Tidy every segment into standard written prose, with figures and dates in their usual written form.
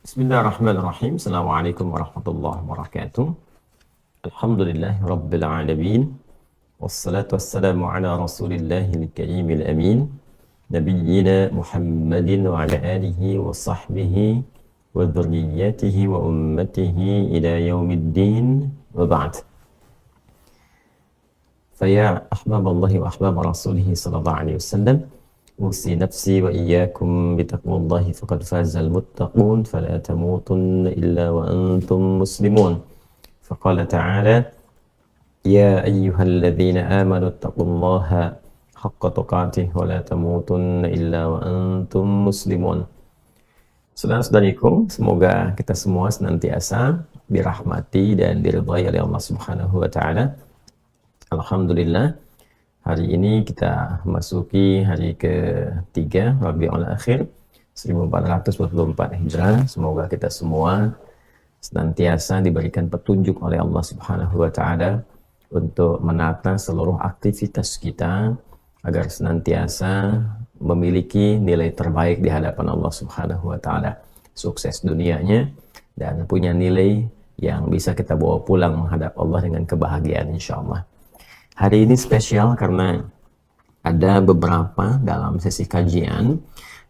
Bismillahirrahmanirrahim. Assalamualaikum warahmatullahi wabarakatuh. Alhamdulillahi rabbil alamin. Wassalatu wassalamu ala rasulillahil karimil amin. Nabiyyina Muhammadin wa ala alihi wa sahbihi wa dhurriyyatihi wa ummatihi ila yaumiddin wa ba'd. Faya ahbaballahi wa ahbab rasulihi sallallahu alaihi wasallam. أوصي نفسي وإياكم بتقوى الله فقد فاز المتقون فلا تموتن إلا وأنتم مسلمون فقال تعالى يا أيها الذين آمنوا اتقوا الله حق تقاته ولا تموتن إلا وأنتم مسلمون. Saudara-saudariku, semoga kita semua senantiasa dirahmati dan diridhai oleh Allah Subhanahu wa taala. Alhamdulillah, hari ini kita masuki hari ke-3 Rabiul Akhir 1444 Hijrah. Semoga kita semua senantiasa diberikan petunjuk oleh Allah Subhanahu wa taala untuk menata seluruh aktivitas kita agar senantiasa memiliki nilai terbaik di hadapan Allah Subhanahu wa taala. Sukses dunianya dan punya nilai yang bisa kita bawa pulang menghadap Allah dengan kebahagiaan insyaallah. Hari ini spesial karena ada beberapa dalam sesi kajian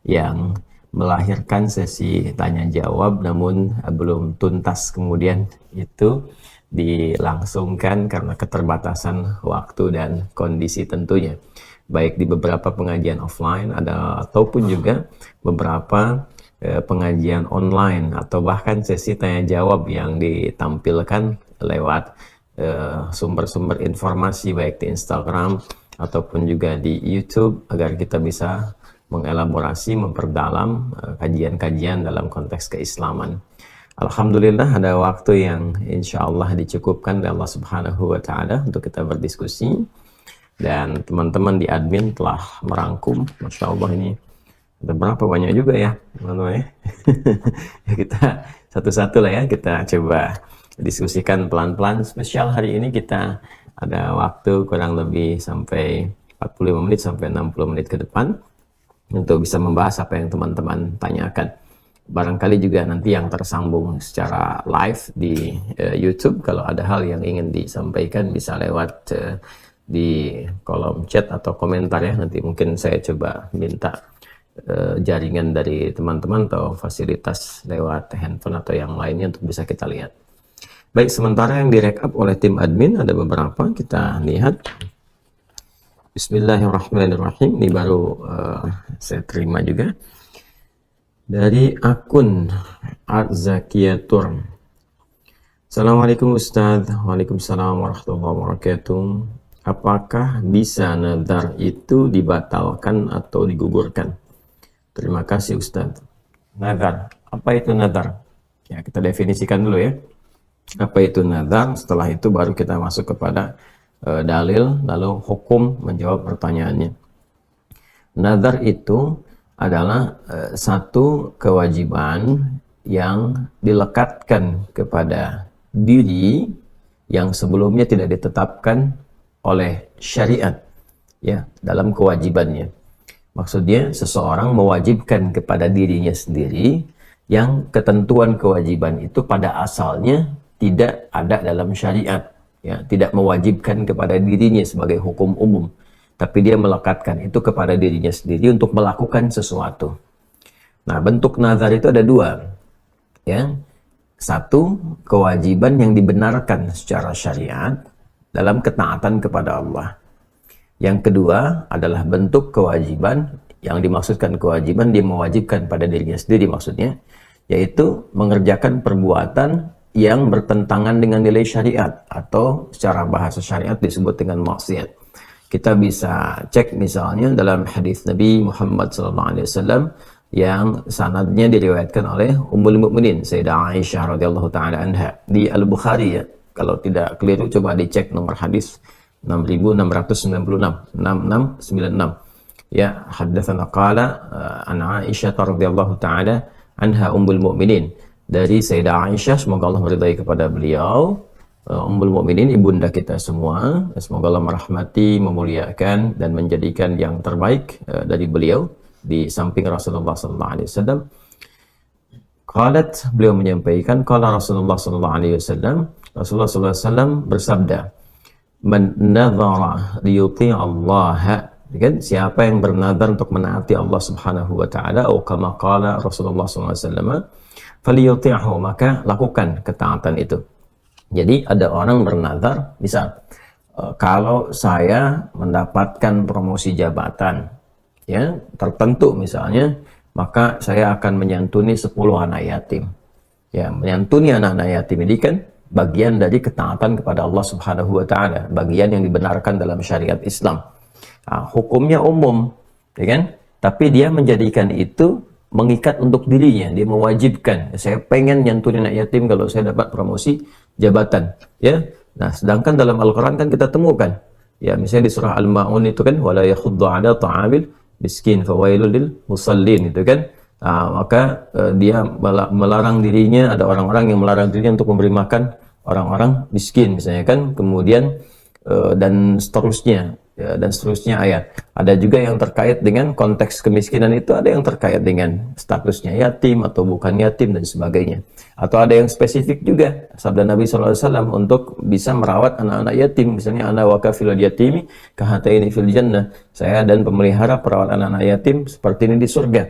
yang melahirkan sesi tanya jawab, namun belum tuntas kemudian itu dilangsungkan karena keterbatasan waktu dan kondisi tentunya. Baik di beberapa pengajian offline ada ataupun juga beberapa pengajian online atau bahkan sesi tanya jawab yang ditampilkan lewat sumber-sumber informasi baik di Instagram ataupun juga di YouTube agar kita bisa mengelaborasi, memperdalam kajian-kajian dalam konteks keislaman. Alhamdulillah ada waktu yang insya Allah dicukupkan oleh Allah Subhanahu wa taala untuk kita berdiskusi, dan teman-teman di admin telah merangkum, Masya Allah ini ada berapa banyak juga ya teman-teman ya. Ya kita satu-satu lah ya, kita coba diskusikan pelan-pelan. Spesial hari ini kita ada waktu kurang lebih sampai 45 menit sampai 60 menit ke depan untuk bisa membahas apa yang teman-teman tanyakan. Barangkali juga nanti yang tersambung secara live di YouTube, kalau ada hal yang ingin disampaikan bisa lewat di kolom chat atau komentar ya. Nanti mungkin saya coba minta jaringan dari teman-teman atau fasilitas lewat handphone atau yang lainnya untuk bisa kita lihat. Baik, sementara yang direkap oleh tim admin ada beberapa, kita lihat. Bismillahirrahmanirrahim. Ini baru saya terima juga dari akun Art Zakiatur. Assalamualaikum Ustadz. Waalaikumsalam warahmatullahi wabarakatuh. Apakah bisa nadar itu dibatalkan atau digugurkan? Terima kasih Ustadz. Nadar, apa itu nadar? Ya, kita definisikan dulu ya. Apa itu nadar? Setelah itu baru kita masuk kepada dalil, lalu hukum menjawab pertanyaannya. Nadar itu adalah satu kewajiban yang dilekatkan kepada diri yang sebelumnya tidak ditetapkan oleh syariat ya dalam kewajibannya. Maksudnya seseorang mewajibkan kepada dirinya sendiri yang ketentuan kewajiban itu pada asalnya tidak ada dalam syariat, ya, tidak mewajibkan kepada dirinya sebagai hukum umum, tapi dia melekatkan itu kepada dirinya sendiri untuk melakukan sesuatu. Nah, bentuk nazar itu ada dua, ya. Satu, kewajiban yang dibenarkan secara syariat dalam ketaatan kepada Allah. Yang kedua adalah bentuk kewajiban yang dimaksudkan kewajiban dia mewajibkan pada dirinya sendiri, maksudnya yaitu mengerjakan perbuatan yang bertentangan dengan nilai syariat atau secara bahasa syariat disebut dengan maksiat. Kita bisa cek misalnya dalam hadis Nabi Muhammad SAW yang sanadnya diriwayatkan oleh Ummul Mukminin Sayyidah Aisyah radhiyallahu taala anha di Al-Bukhari ya. Kalau tidak keliru coba dicek nomor hadis 6696 6696 ya. Haddatsana qala an Aisyah radhiyallahu taala anha Ummul Mukminin, dari Sayyidah Aisyah, semoga Allah meridai kepada beliau, Ummul Mukminin, ibunda kita semua, semoga Allah merahmati, memuliakan dan menjadikan yang terbaik dari beliau di samping Rasulullah SAW. Qalat, beliau menyampaikan, qala Rasulullah sallallahu alaihi wasallam, Rasulullah sallallahu alaihi wasallam bersabda, man nadhara liyuti' Allah, kan, siapa yang bernazar untuk menaati Allah Subhanahu wa taala, atau kama qala Rasulullah sallallahu alaihi wasallam, falyuti'hu, maka lakukan ketaatan itu. Jadi ada orang bernazar, misal kalau saya mendapatkan promosi jabatan ya tertentu misalnya, maka saya akan menyantuni 10 anak yatim. Ya, menyantuni anak-anak yatim ini kan bagian dari ketaatan kepada Allah Subhanahu wa taala, bagian yang dibenarkan dalam syariat Islam. Nah, hukumnya umum, ya kan? Tapi dia menjadikan itu mengikat untuk dirinya, dia mewajibkan. Saya pengen nyantuni anak yatim kalau saya dapat promosi jabatan, ya. Nah, sedangkan dalam Al-Quran kan kita temukan, ya misalnya di surah Al-Ma'un itu kan, wala yakhuddu ala ta'amil miskin fawailul lil musallin, itu kan. Nah, maka dia melarang dirinya, ada orang-orang yang melarang dirinya untuk memberi makan orang-orang miskin misalnya kan, kemudian dan seterusnya, ya, dan seterusnya ayat. Ada juga yang terkait dengan konteks kemiskinan itu, ada yang terkait dengan statusnya yatim atau bukan yatim dan sebagainya. Atau ada yang spesifik juga, sabda Nabi SAW untuk bisa merawat anak-anak yatim, misalnya ana wa kafilul yatimi kahataini fil jannah, saya dan pemelihara perawat anak-anak yatim seperti ini di surga,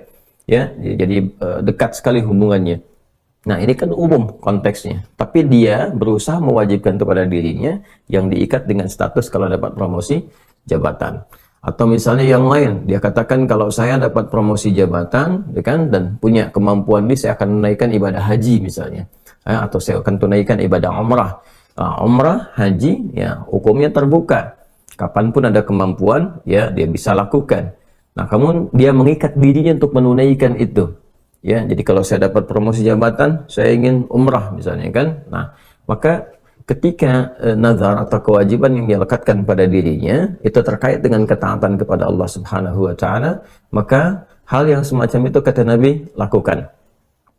ya. Jadi dekat sekali hubungannya. Nah, ini kan umum konteksnya, tapi dia berusaha mewajibkan kepada dirinya yang diikat dengan status kalau dapat promosi jabatan. Atau misalnya yang lain, dia katakan kalau saya dapat promosi jabatan, ya kan, dan punya kemampuan ini, saya akan menaikkan ibadah haji misalnya, ya, atau saya akan tunaikan ibadah umrah. Umrah, haji, ya hukumnya terbuka. Kapanpun ada kemampuan, ya dia bisa lakukan. Nah, kamu dia mengikat dirinya untuk menunaikan itu. Ya, jadi kalau saya dapat promosi jabatan, saya ingin umrah misalnya kan. Nah, maka ketika nazar atau kewajiban yang dia lekatkan pada dirinya itu terkait dengan ketaatan kepada Allah Subhanahu wa taala, maka hal yang semacam itu kata Nabi lakukan.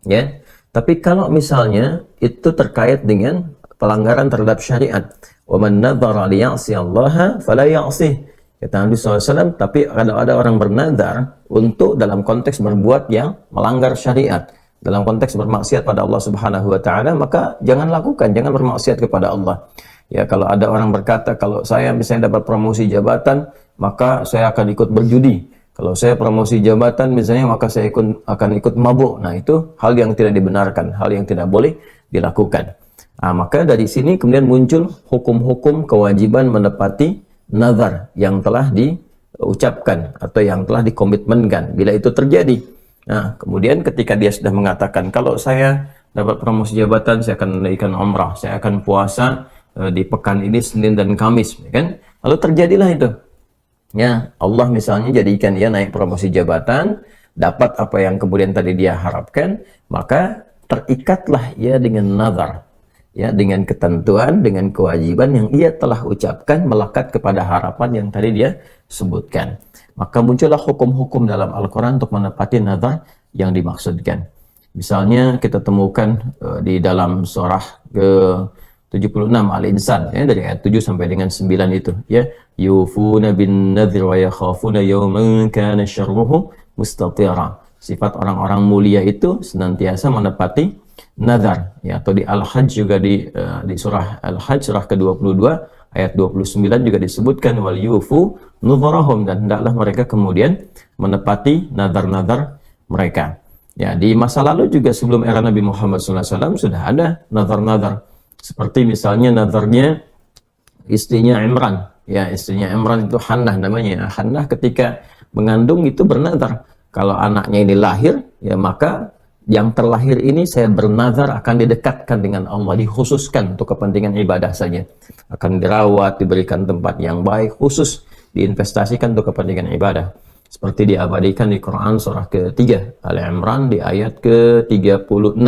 Ya. Tapi kalau misalnya itu terkait dengan pelanggaran terhadap syariat, wa man nadzara li ya'si Allah fala ya'sih. Kata Nabi SAW, tapi ada orang bernazar untuk dalam konteks berbuat yang melanggar syariat, dalam konteks bermaksiat pada Allah Subhanahu wa taala, maka jangan lakukan, jangan bermaksiat kepada Allah. Ya, kalau ada orang berkata, kalau saya misalnya dapat promosi jabatan, maka saya akan ikut berjudi. Kalau saya promosi jabatan misalnya, maka saya akan ikut mabuk. Nah, itu hal yang tidak dibenarkan, hal yang tidak boleh dilakukan. Nah, maka dari sini kemudian muncul hukum-hukum kewajiban menepati nazar yang telah diucapkan atau yang telah dikomitmenkan bila itu terjadi. Nah, kemudian ketika dia sudah mengatakan, kalau saya dapat promosi jabatan, saya akan menaikkan umrah, saya akan puasa di pekan ini Senin dan Kamis, ya kan? Lalu terjadilah itu. Ya, Allah misalnya jadikan dia naik promosi jabatan, dapat apa yang kemudian tadi dia harapkan, maka terikatlah ia dengan nazar. Ya, dengan ketentuan, dengan kewajiban yang ia telah ucapkan melekat kepada harapan yang tadi dia sebutkan. Maka muncullah hukum-hukum dalam Al-Quran untuk menepati nazar yang dimaksudkan. Misalnya kita temukan di dalam surah ke-76 Al-Insan, ya, dari ayat 7 sampai dengan 9 itu, ya, yufuna bin nadhir wa yakhafuna yawman kana syarruhu mustatira. Sifat orang-orang mulia itu senantiasa menepati nazar, ya. Atau di Al-Hajj juga di surah Al-Hajj surah ke-22 ayat 29 juga disebutkan wal yufu nuzarahum, dan hendaklah mereka kemudian menepati nazar-nazar mereka. Ya, di masa lalu juga sebelum era Nabi Muhammad SAW sudah ada nazar-nazar. Seperti misalnya nazarnya istrinya Imran, ya, istrinya Imran itu Hannah namanya. Hannah ketika mengandung itu bernazar, kalau anaknya ini lahir, ya maka yang terlahir ini saya bernazar akan didekatkan dengan Allah, dikhususkan untuk kepentingan ibadah saja, akan dirawat, diberikan tempat yang baik, khusus diinvestasikan untuk kepentingan ibadah, seperti diabadikan di Quran surah ke-3 Al-Imran di ayat ke-36,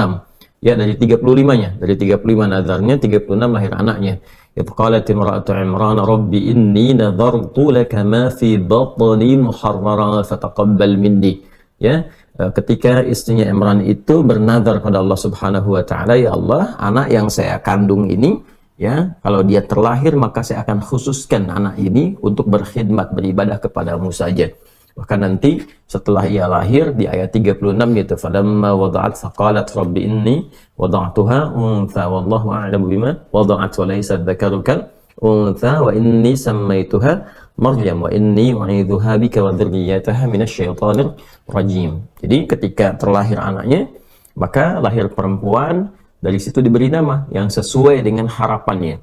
ya, dari 35-nya, dari 35 nazarnya, 36 lahir anaknya. Qalat imra'atu Imran rabbi inni nadhartu laka ma fi batni muharraran fataqabbal minni. Ya, ketika istrinya Imran itu bernazar pada Allah Subhanahu wa taala, ya Allah, anak yang saya kandung ini, ya, kalau dia terlahir maka saya akan khususkan anak ini untuk berkhidmat, beribadah kepadamu saja. Bahkan nanti setelah ia lahir di ayat 36 gitu, falamma wada'at faqalat rabbi inni wada'tuha untha wallahu a'lamu bima wada'at wa laysa dzakaru kal untha wa inni sammaituha Maryam wa inni u'idzuha bika wa dzurriyyataha minasyaitonir rajim. Jadi ketika terlahir anaknya, maka lahir perempuan, dari situ diberi nama yang sesuai dengan harapannya.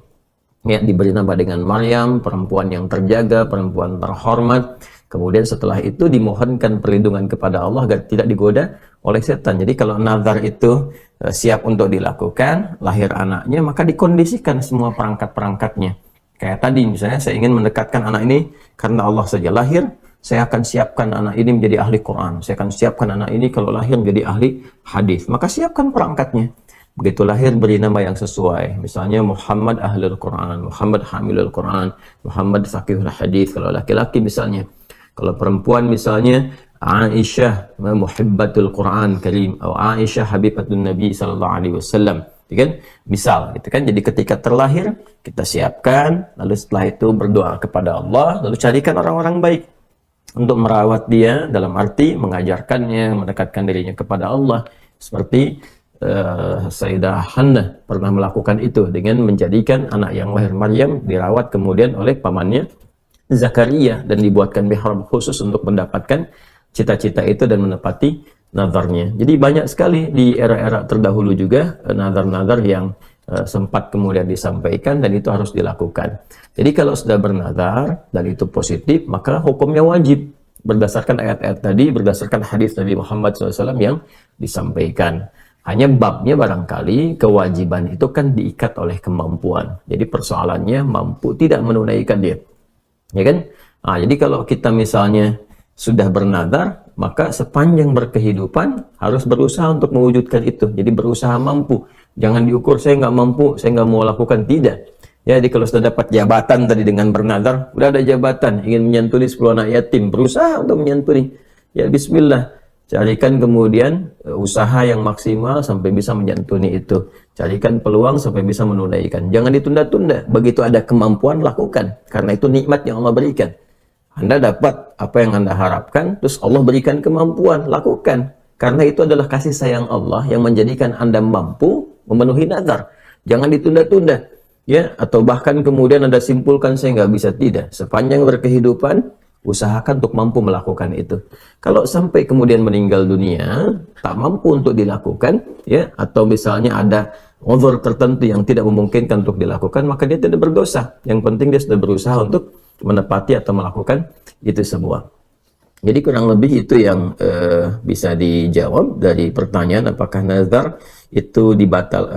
Ya, diberi nama dengan Maryam, perempuan yang terjaga, perempuan terhormat. Kemudian setelah itu dimohonkan perlindungan kepada Allah agar tidak digoda oleh setan. Jadi kalau nazar itu siap untuk dilakukan, lahir anaknya, maka dikondisikan semua perangkat-perangkatnya. Kayak tadi misalnya saya ingin mendekatkan anak ini karena Allah saja lahir, saya akan siapkan anak ini menjadi ahli Quran. Saya akan siapkan anak ini kalau lahir menjadi ahli hadis. Maka siapkan perangkatnya. Begitu lahir beri nama yang sesuai. Misalnya Muhammad ahlul Quran, Muhammad hamilul Quran, Muhammad faqihul hadis kalau laki-laki misalnya. Kalau perempuan misalnya Aisyah muhibbatul Quran karim atau Aisyah habibatun Nabi sallallahu alaihi wasallam. Kan? Misal gitu kan. Jadi ketika terlahir kita siapkan, lalu setelah itu berdoa kepada Allah, lalu carikan orang-orang baik untuk merawat dia, dalam arti mengajarkannya, mendekatkan dirinya kepada Allah. Seperti Sayyidah Hannah pernah melakukan itu dengan menjadikan anak yang lahir Maryam dirawat kemudian oleh pamannya Zakaria dan dibuatkan mihrab khusus untuk mendapatkan cita-cita itu dan menepati nazarnya. Jadi banyak sekali di era-era terdahulu juga nazar-nazar yang sempat kemudian disampaikan dan itu harus dilakukan. Jadi kalau sudah bernazar dan itu positif, maka hukumnya wajib berdasarkan ayat-ayat tadi, berdasarkan hadis Nabi Muhammad SAW yang disampaikan. Hanya babnya barangkali kewajiban itu kan diikat oleh kemampuan. Jadi persoalannya mampu tidak menunaikan dia. Ya kan? Nah, jadi kalau kita misalnya sudah bernazar, maka sepanjang berkehidupan harus berusaha untuk mewujudkan itu. Jadi berusaha mampu. Jangan diukur saya nggak mampu, saya nggak mau lakukan, tidak. Ya, jadi kalau sudah dapat jabatan tadi dengan bernazar, udah ada jabatan, ingin menyantuni 10 anak yatim, berusaha untuk menyantuni. Ya bismillah. Carikan kemudian usaha yang maksimal sampai bisa menyantuni itu. Carikan peluang sampai bisa menunaikan. Jangan ditunda-tunda. Begitu ada kemampuan, lakukan. Karena itu nikmat yang Allah berikan. Anda dapat apa yang Anda harapkan, terus Allah berikan kemampuan, lakukan. Karena itu adalah kasih sayang Allah yang menjadikan Anda mampu memenuhi nazar. Jangan ditunda-tunda. Ya, atau bahkan kemudian Anda simpulkan saya nggak bisa, tidak. Sepanjang berkehidupan, usahakan untuk mampu melakukan itu. Kalau sampai kemudian meninggal dunia tak mampu untuk dilakukan, ya, atau misalnya ada uzur tertentu yang tidak memungkinkan untuk dilakukan, maka dia tidak berdosa. Yang penting dia sudah berusaha untuk menepati atau melakukan itu semua. Jadi kurang lebih itu yang bisa dijawab dari pertanyaan apakah nazar itu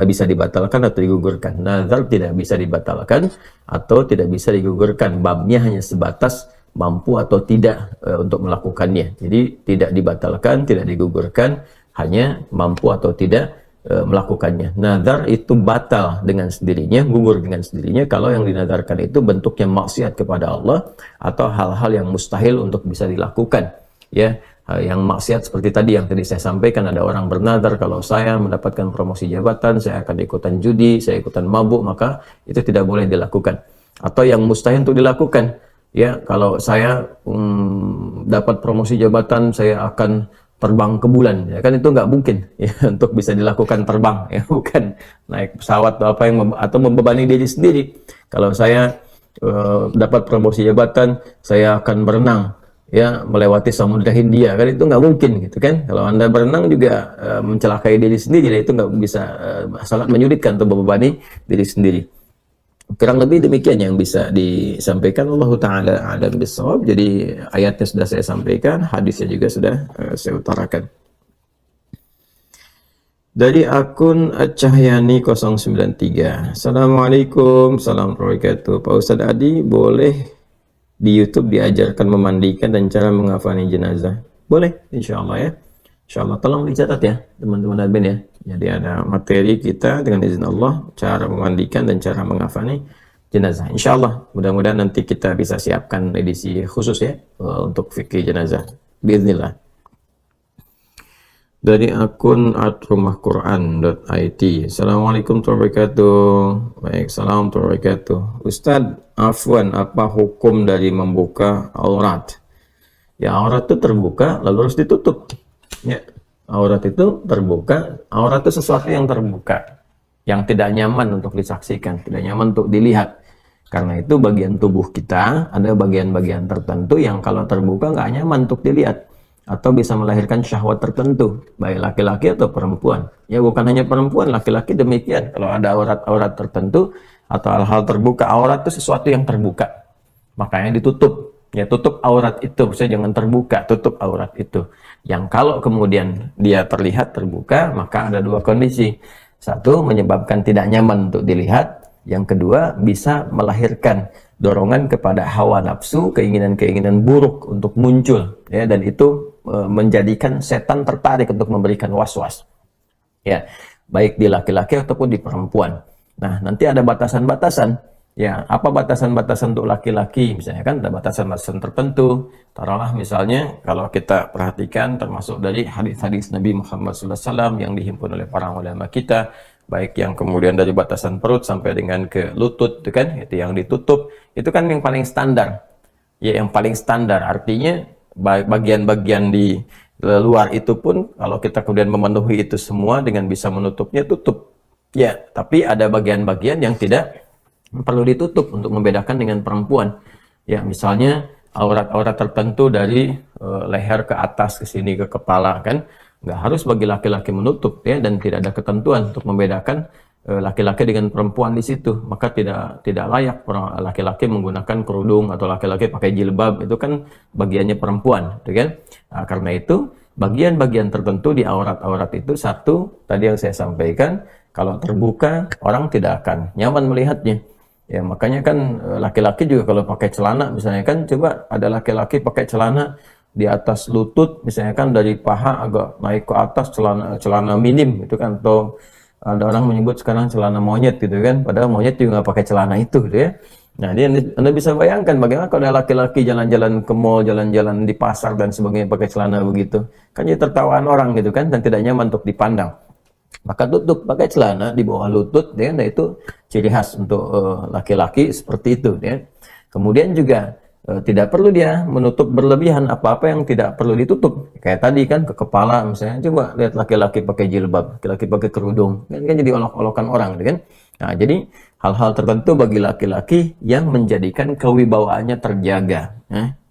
bisa dibatalkan atau digugurkan. Nazar tidak bisa dibatalkan atau tidak bisa digugurkan. Babnya hanya sebatas mampu atau tidak untuk melakukannya. Jadi tidak dibatalkan, tidak digugurkan, hanya mampu atau tidak melakukannya. Nazar itu batal dengan sendirinya, gugur dengan sendirinya kalau yang dinazarkan itu bentuknya maksiat kepada Allah atau hal-hal yang mustahil untuk bisa dilakukan. Ya, yang maksiat seperti tadi yang tadi saya sampaikan, ada orang bernazar kalau saya mendapatkan promosi jabatan, saya akan ikutan judi, saya ikutan mabuk, maka itu tidak boleh dilakukan. Atau yang mustahil untuk dilakukan. Ya, kalau saya dapat promosi jabatan, saya akan terbang ke bulan. Ya kan itu nggak mungkin ya untuk bisa dilakukan terbang. Ya bukan naik pesawat atau apa yang atau membebani diri sendiri. Kalau saya dapat promosi jabatan, saya akan berenang ya melewati Samudra Hindia. Kan itu nggak mungkin gitu kan. Kalau Anda berenang juga mencelakai diri sendiri, itu nggak bisa, sangat menyulitkan untuk membebani diri sendiri. Kurang lebih demikian yang bisa disampaikan. Allahu ta'ala a'lam bishawab. Jadi ayatnya sudah saya sampaikan, hadisnya juga sudah saya utarakan. Dari akun Cahyani 093. Assalamualaikum, salam wabarakatuh. Pak Ustadz Adi, boleh di YouTube diajarkan memandikan dan cara mengafani jenazah? Boleh, insya Allah ya. Insya Allah, tolong dicatat ya teman-teman admin ya. Jadi ada materi kita dengan izin Allah, cara memandikan dan cara mengafani jenazah. Insya Allah, mudah-mudahan nanti kita bisa siapkan edisi khusus ya untuk fikih jenazah. Bismillah. Dari akun @rumahquran.it. Assalamualaikum warahmatullahi wabarakatuh. Baik, salam warahmatullahi wabarakatuh. Ustadz, afwan, apa hukum dari membuka aurat? Ya, aurat itu terbuka lalu harus ditutup. Ya, aurat itu terbuka, aurat itu sesuatu yang terbuka, yang tidak nyaman untuk disaksikan, tidak nyaman untuk dilihat. Karena itu bagian tubuh kita ada bagian-bagian tertentu yang kalau terbuka nggak nyaman untuk dilihat atau bisa melahirkan syahwat tertentu, baik laki-laki atau perempuan. Ya, bukan hanya perempuan, laki-laki demikian. Kalau ada aurat-aurat tertentu atau hal-hal terbuka, aurat itu sesuatu yang terbuka, makanya ditutup. Ya, tutup aurat itu, maksudnya jangan terbuka, tutup aurat itu. Yang kalau kemudian dia terlihat terbuka, maka ada dua kondisi. Satu, menyebabkan tidak nyaman untuk dilihat. Yang kedua, bisa melahirkan dorongan kepada hawa nafsu, keinginan-keinginan buruk untuk muncul. Ya, dan itu menjadikan setan tertarik untuk memberikan was-was. Ya, baik di laki-laki ataupun di perempuan. Nah, nanti ada batasan-batasan. Ya, apa batasan-batasan untuk laki-laki? Misalnya kan ada batasan-batasan tertentu. Taruhlah misalnya kalau kita perhatikan termasuk dari hadis-hadis Nabi Muhammad SAW yang dihimpun oleh para ulama kita, baik yang kemudian dari batasan perut sampai dengan ke lutut, itu kan, itu yang ditutup, itu kan yang paling standar. Ya, yang paling standar artinya bagian-bagian di luar itu pun kalau kita kemudian memenuhi itu semua dengan bisa menutupnya, tutup. Ya, tapi ada bagian-bagian yang tidak perlu ditutup untuk membedakan dengan perempuan. Ya, misalnya aurat-aurat tertentu dari leher ke atas ke sini ke kepala, kan nggak harus bagi laki-laki menutup, ya, dan tidak ada ketentuan untuk membedakan laki-laki dengan perempuan di situ. Maka tidak layak laki-laki menggunakan kerudung atau laki-laki pakai jilbab, itu kan bagiannya perempuan, gitu kan. Nah, karena itu bagian-bagian tertentu di aurat-aurat itu, satu tadi yang saya sampaikan, kalau terbuka orang tidak akan nyaman melihatnya. Ya, makanya kan laki-laki juga kalau pakai celana, misalnya kan, coba ada laki-laki pakai celana di atas lutut, misalnya kan dari paha agak naik ke atas, celana minim itu kan, atau ada orang menyebut sekarang celana monyet gitu kan, padahal monyet juga nggak pakai celana itu gitu ya. Nah, Anda bisa bayangkan bagaimana kalau ada laki-laki jalan-jalan ke mall, jalan-jalan di pasar dan sebagainya pakai celana begitu, kan jadi tertawaan orang gitu kan, dan tidak nyaman untuk dipandang. Maka tutup pakai celana di bawah lutut, ya, nah itu ciri khas untuk laki-laki seperti itu, ya. Kemudian juga tidak perlu dia menutup berlebihan apa-apa yang tidak perlu ditutup. Kayak tadi kan ke kepala misalnya, coba lihat laki-laki pakai jilbab, laki-laki pakai kerudung, kan jadi olok-olokan orang, kan. Nah, jadi hal-hal tertentu bagi laki-laki yang menjadikan kewibawaannya terjaga,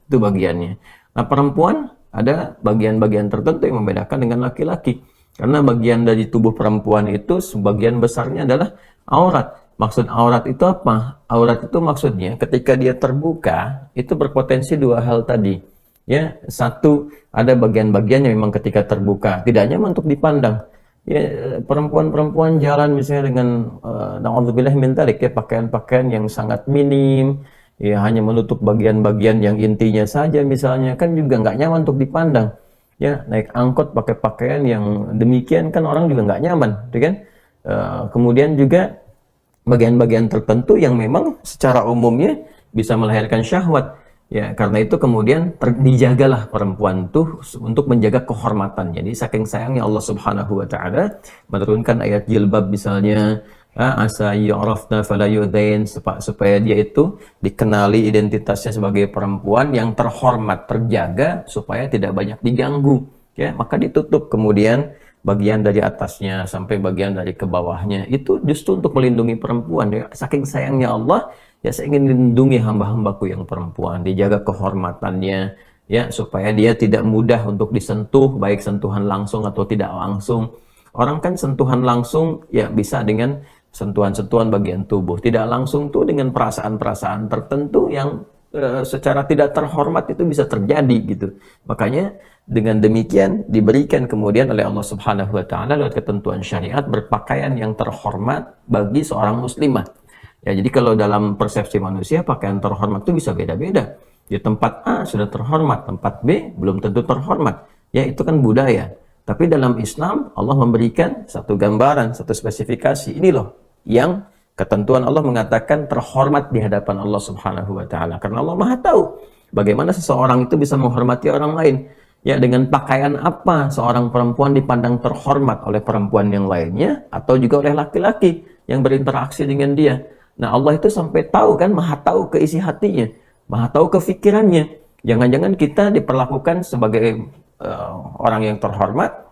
itu bagiannya. Nah, perempuan ada bagian-bagian tertentu yang membedakan dengan laki-laki. Karena bagian dari tubuh perempuan itu sebagian besarnya adalah aurat. Maksud aurat itu apa? Aurat itu maksudnya ketika dia terbuka, itu berpotensi dua hal tadi. Ya, satu, ada bagian-bagian yang memang ketika terbuka tidak nyaman untuk dipandang. Ya, perempuan-perempuan jalan misalnya dengan na'udzubillah min dzalik, ya, pakaian-pakaian yang sangat minim, ya, hanya menutup bagian-bagian yang intinya saja misalnya, kan juga nggak nyaman untuk dipandang. Ya, naik angkot pakai pakaian yang demikian kan orang juga nggak nyaman, kan? Kemudian juga bagian-bagian tertentu yang memang secara umumnya bisa melahirkan syahwat. Ya, karena itu kemudian dijagalah perempuan tuh untuk menjaga kehormatan. Jadi saking sayangnya Allah Subhanahu wa taala menurunkan ayat jilbab misalnya, asa yu'rafna fala yu'dain, supaya dia itu dikenali identitasnya sebagai perempuan yang terhormat, terjaga supaya tidak banyak diganggu, ya. Maka ditutup kemudian bagian dari atasnya sampai bagian dari ke bawahnya, itu justru untuk melindungi perempuan, ya. Saking sayangnya Allah, ya, saya ingin lindungi hamba-hambaku yang perempuan, dijaga kehormatannya, ya, supaya dia tidak mudah untuk disentuh, baik sentuhan langsung atau tidak langsung. Orang kan sentuhan langsung ya bisa dengan sentuhan-sentuhan bagian tubuh, tidak langsung tuh dengan perasaan-perasaan tertentu yang secara tidak terhormat itu bisa terjadi gitu. Makanya dengan demikian diberikan kemudian oleh Allah Subhanahu wa taala lewat ketentuan syariat berpakaian yang terhormat bagi seorang muslimah. Ya, jadi kalau dalam persepsi manusia pakaian terhormat itu bisa beda-beda. Di tempat A sudah terhormat, tempat B belum tentu terhormat. Ya, itu kan budaya. Tapi dalam Islam Allah memberikan satu gambaran, satu spesifikasi. Ini loh yang ketentuan Allah mengatakan terhormat di hadapan Allah Subhanahu wa taala. Karena Allah Maha tahu bagaimana seseorang itu bisa menghormati orang lain. Ya, dengan pakaian apa seorang perempuan dipandang terhormat oleh perempuan yang lainnya atau juga oleh laki-laki yang berinteraksi dengan dia. Nah, Allah itu sampai tahu kan, Maha tahu keisi hatinya, Maha tahu kefikirannya. Jangan-jangan kita diperlakukan sebagai orang yang terhormat,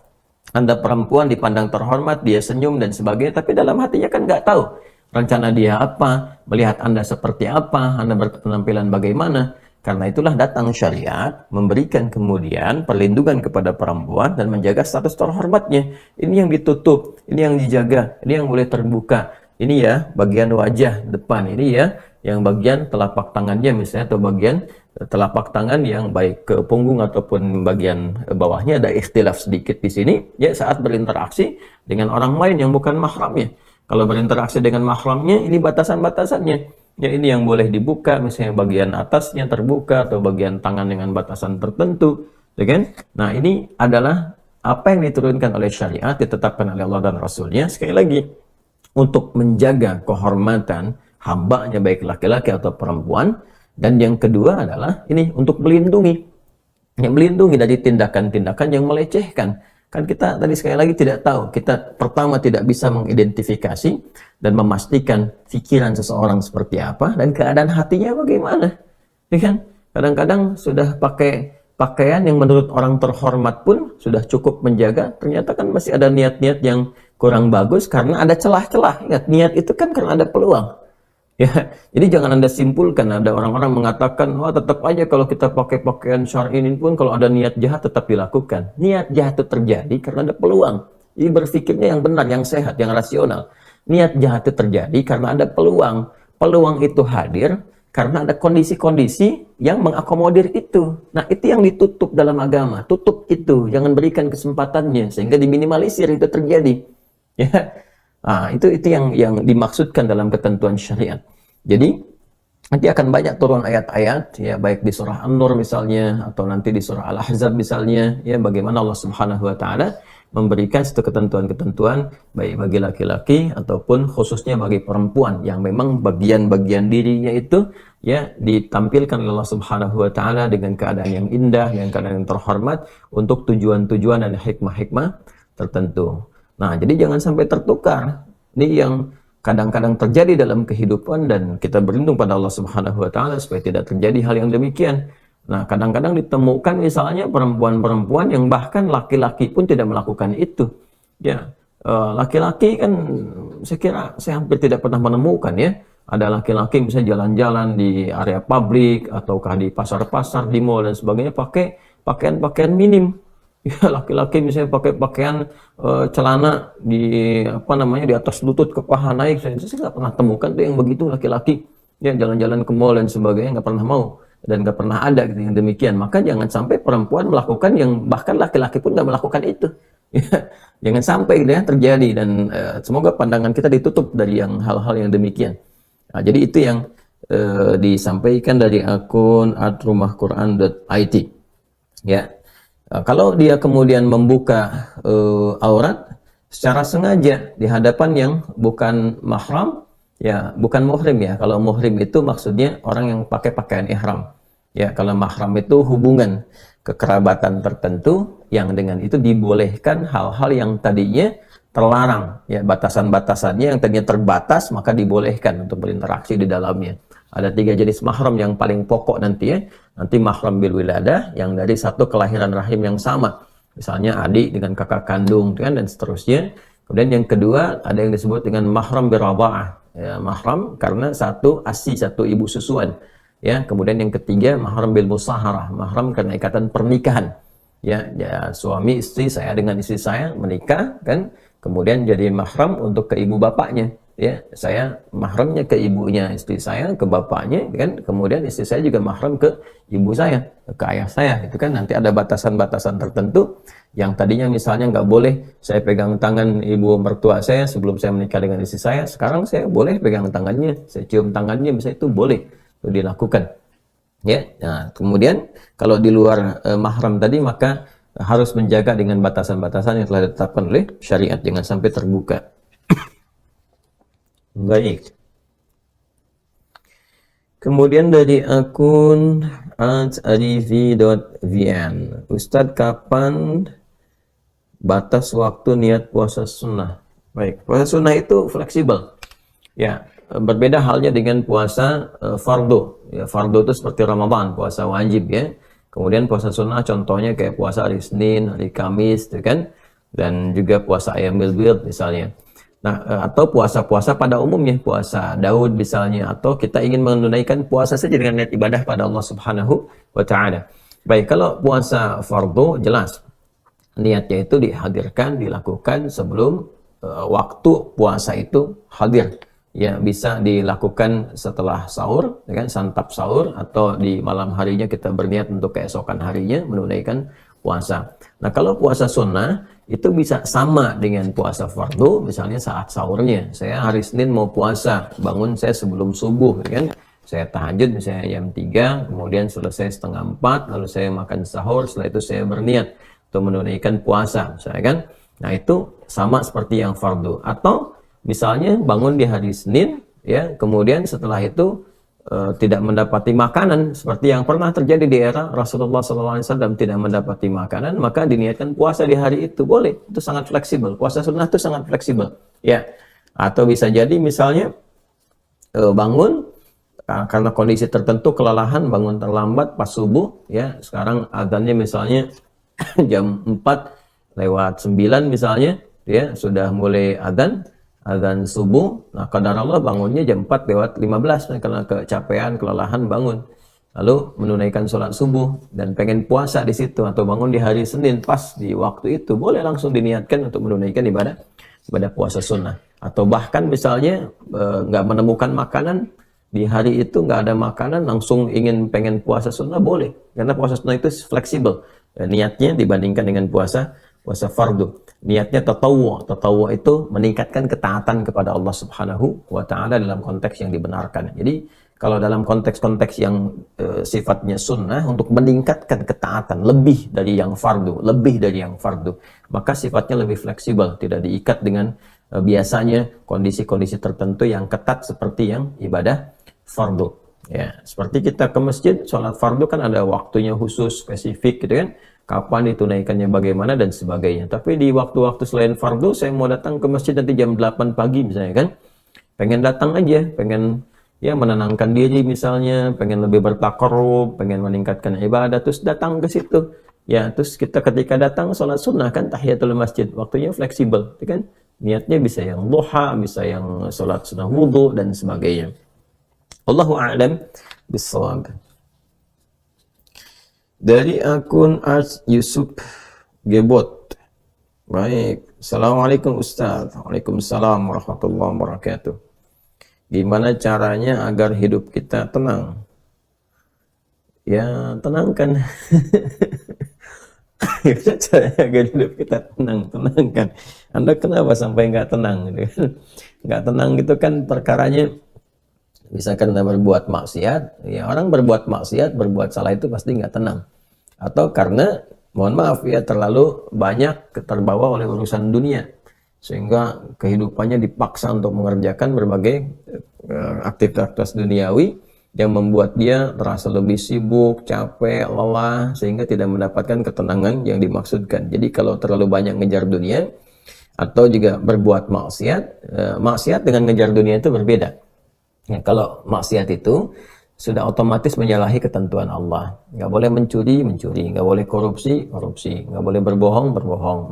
Anda perempuan dipandang terhormat, dia senyum dan sebagainya, tapi dalam hatinya kan nggak tahu rencana dia apa, melihat Anda seperti apa, Anda berpenampilan bagaimana. Karena itulah datang syariat memberikan kemudian perlindungan kepada perempuan dan menjaga status terhormatnya. Ini yang ditutup, ini yang dijaga, ini yang boleh terbuka. Ini ya bagian wajah depan, ini ya yang bagian telapak tangannya misalnya, atau bagian telapak tangan yang baik ke punggung ataupun bagian bawahnya ada ikhtilaf sedikit di sini ya saat berinteraksi dengan orang lain yang bukan mahramnya. Kalau berinteraksi dengan mahramnya ini batasan-batasannya. Ya ini yang boleh dibuka, misalnya bagian atasnya terbuka atau bagian tangan dengan batasan tertentu, ya kan? Nah, ini adalah apa yang diturunkan oleh syariat, ditetapkan oleh Allah dan Rasulnya. Sekali lagi, untuk menjaga kehormatan hambanya baik laki-laki atau perempuan. Dan yang kedua adalah ini untuk melindungi dari tindakan-tindakan yang melecehkan. Kan kita tadi sekali lagi tidak tahu, kita pertama tidak bisa mengidentifikasi dan memastikan pikiran seseorang seperti apa dan keadaan hatinya bagaimana. Ya kan? Kadang-kadang sudah pakai pakaian yang menurut orang terhormat pun sudah cukup menjaga, ternyata kan masih ada niat-niat yang kurang bagus karena ada celah-celah. Ingat, niat itu kan karena ada peluang. Ya, jadi jangan Anda simpulkan, ada orang-orang mengatakan, wah tetap aja kalau kita pakai pakaian syar'i ini pun kalau ada niat jahat tetap dilakukan. Niat jahat itu terjadi karena ada peluang. Jadi berpikirnya yang benar, yang sehat, yang rasional. Niat jahat itu terjadi karena ada peluang. Peluang itu hadir karena ada kondisi-kondisi yang mengakomodir itu. Nah, itu yang ditutup dalam agama. Tutup itu, jangan berikan kesempatannya sehingga diminimalisir itu terjadi. Ya. Nah, itu yang dimaksudkan dalam ketentuan syariat. Jadi nanti akan banyak turun ayat-ayat ya baik di surah An-Nur misalnya atau nanti di surah Al-Ahzab misalnya ya bagaimana Allah Subhanahu wa taala memberikan satu ketentuan-ketentuan baik bagi laki-laki ataupun khususnya bagi perempuan yang memang bagian-bagian dirinya itu ya ditampilkan oleh Allah Subhanahu wa taala dengan keadaan yang indah, dengan keadaan yang terhormat untuk tujuan-tujuan dan hikmah-hikmah tertentu. Nah, jadi jangan sampai tertukar. Ini yang kadang-kadang terjadi dalam kehidupan dan kita berlindung pada Allah Subhanahu wa taala supaya tidak terjadi hal yang demikian. Nah, kadang-kadang ditemukan misalnya perempuan-perempuan yang bahkan laki-laki pun tidak melakukan itu. Ya, laki-laki kan saya hampir tidak pernah menemukan ya. Ada laki-laki misalnya jalan-jalan di area publik ataukah di pasar-pasar, di mall dan sebagainya pakai pakaian-pakaian minim. Ya, laki-laki misalnya pakai pakaian celana di di atas lutut ke paha naik. Saya nggak pernah temukan tuh yang begitu laki-laki. Ya, jalan-jalan ke mall dan sebagainya nggak pernah mau dan nggak pernah ada gitu yang demikian. Maka jangan sampai perempuan melakukan yang bahkan laki-laki pun nggak melakukan itu. Ya, jangan sampai gitu ya terjadi dan semoga pandangan kita ditutup dari yang hal-hal yang demikian. Nah, jadi itu yang disampaikan dari akun @rumahquran.it. Ya. Kalau dia kemudian membuka aurat secara sengaja di hadapan yang bukan mahram, ya bukan muhrim ya. Kalau muhrim itu maksudnya orang yang pakai pakaian ihram. Ya, kalau mahram itu hubungan kekerabatan tertentu yang dengan itu dibolehkan hal-hal yang tadinya terlarang. Ya, batasan-batasannya yang tadinya terbatas maka dibolehkan untuk berinteraksi di dalamnya. Ada 3 jenis mahram yang paling pokok nanti ya. Nanti mahram bil wiladah yang dari satu kelahiran rahim yang sama. Misalnya adik dengan kakak kandung kan dan seterusnya. Kemudian yang kedua ada yang disebut dengan mahram bil radha'ah. Ya, mahram karena satu ASI, satu ibu susuan. Ya, kemudian yang ketiga mahram bil musaharah, mahram karena ikatan pernikahan. Ya, suami istri saya dengan istri saya menikah kan. Kemudian jadi mahram untuk ke ibu bapaknya. Ya, saya mahramnya ke ibunya istri saya, ke bapaknya, kan? Kemudian istri saya juga mahram ke ibu saya, ke ayah saya. Itu kan nanti ada batasan-batasan tertentu yang tadinya misalnya nggak boleh saya pegang tangan ibu mertua saya sebelum saya menikah dengan istri saya. Sekarang saya boleh pegang tangannya, saya cium tangannya, misalnya itu boleh itu dilakukan. Ya, nah, kemudian kalau di luar mahram tadi maka harus menjaga dengan batasan-batasan yang telah ditetapkan oleh syariat, jangan sampai terbuka. Baik. Kemudian dari akun @arifi.vn, Ustadz kapan batas waktu niat puasa sunnah? Baik, puasa sunnah itu fleksibel. Ya, berbeda halnya dengan puasa fardu. Ya, fardu itu seperti Ramadan, puasa wajib ya. Kemudian puasa sunnah contohnya kayak puasa hari Senin, hari Kamis, gitu kan. Dan juga puasa Ayyamul Bid misalnya. Nah, atau puasa-puasa pada umumnya, puasa Daud misalnya, atau kita ingin menunaikan puasa saja dengan niat ibadah pada Allah Subhanahu wa taala. Baik, kalau puasa fardu jelas niatnya itu dihadirkan, dilakukan sebelum waktu puasa itu hadir. Ya, bisa dilakukan setelah sahur, ya kan, santap sahur, atau di malam harinya kita berniat untuk keesokan harinya menunaikan puasa. Nah, kalau puasa sunnah itu bisa sama dengan puasa fardu, misalnya saat sahurnya. Saya hari Senin mau puasa, bangun saya sebelum subuh, ya kan. Saya tahajud misalnya jam 3, kemudian selesai setengah 4, lalu saya makan sahur, setelah itu saya berniat untuk menunaikan puasa, misalnya kan. Nah, itu sama seperti yang fardu. Atau misalnya bangun di hari Senin, ya, kemudian setelah itu tidak mendapati makanan seperti yang pernah terjadi di era Rasulullah SAW, tidak mendapati makanan, maka diniatkan puasa di hari itu, boleh. Itu sangat fleksibel. Puasa sunnah itu sangat fleksibel, ya. Atau bisa jadi misalnya bangun karena kondisi tertentu kelelahan, bangun terlambat pas subuh, ya. Sekarang adzannya misalnya jam 4:09 misalnya, ya, sudah mulai adzan subuh. Nah, qadarullah bangunnya jam 4:15 karena kecapean, kelelahan bangun. Lalu menunaikan sholat subuh dan pengen puasa di situ, atau bangun di hari Senin pas di waktu itu, boleh langsung diniatkan untuk menunaikan ibadah puasa sunnah. Atau bahkan misalnya nggak menemukan makanan di hari itu, nggak ada makanan, langsung pengen puasa sunnah, boleh, karena puasa sunnah itu fleksibel niatnya dibandingkan dengan puasa fardu. Niatnya tatawwu itu meningkatkan ketaatan kepada Allah Subhanahu wa taala dalam konteks yang dibenarkan. Jadi kalau dalam konteks-konteks yang sifatnya sunnah, untuk meningkatkan ketaatan lebih dari yang fardu, maka sifatnya lebih fleksibel, tidak diikat dengan biasanya kondisi-kondisi tertentu yang ketat seperti yang ibadah fardu. Ya, seperti kita ke masjid, sholat fardu kan ada waktunya khusus, spesifik gitu kan, kapan ditunaikannya bagaimana dan sebagainya. Tapi di waktu-waktu selain fardu, saya mau datang ke masjid nanti jam 8 pagi misalnya kan, pengen datang aja, pengen ya menenangkan diri misalnya, pengen lebih bertakarrub, pengen meningkatkan ibadah, terus datang ke situ. Ya, terus kita ketika datang sholat sunnah kan, tahiyatul masjid, waktunya fleksibel, gitu kan. Niatnya bisa yang duha, bisa yang sholat sunnah wudu dan sebagainya. Allahu a'lam bissawab. Dari akun Ars Yusuf Gebot. Baik. Assalamualaikum Ustaz. Waalaikumsalam warahmatullahi wabarakatuh. Gimana caranya agar hidup kita tenang? Ya, tenangkan. Gimana caranya agar hidup kita tenangkan. Anda kenapa sampai nggak tenang? Nggak tenang gitu kan perkaranya. Misalkan kita berbuat maksiat, ya orang berbuat maksiat, berbuat salah itu pasti nggak tenang. Atau karena, mohon maaf ya, terlalu banyak terbawa oleh urusan dunia, sehingga kehidupannya dipaksa untuk mengerjakan berbagai aktivitas duniawi yang membuat dia terasa lebih sibuk, capek, lelah, sehingga tidak mendapatkan ketenangan yang dimaksudkan. Jadi kalau terlalu banyak ngejar dunia, atau juga berbuat maksiat dengan ngejar dunia itu berbeda. Ya, kalau maksiat itu sudah otomatis menyalahi ketentuan Allah. Nggak boleh mencuri, nggak boleh korupsi, nggak boleh berbohong.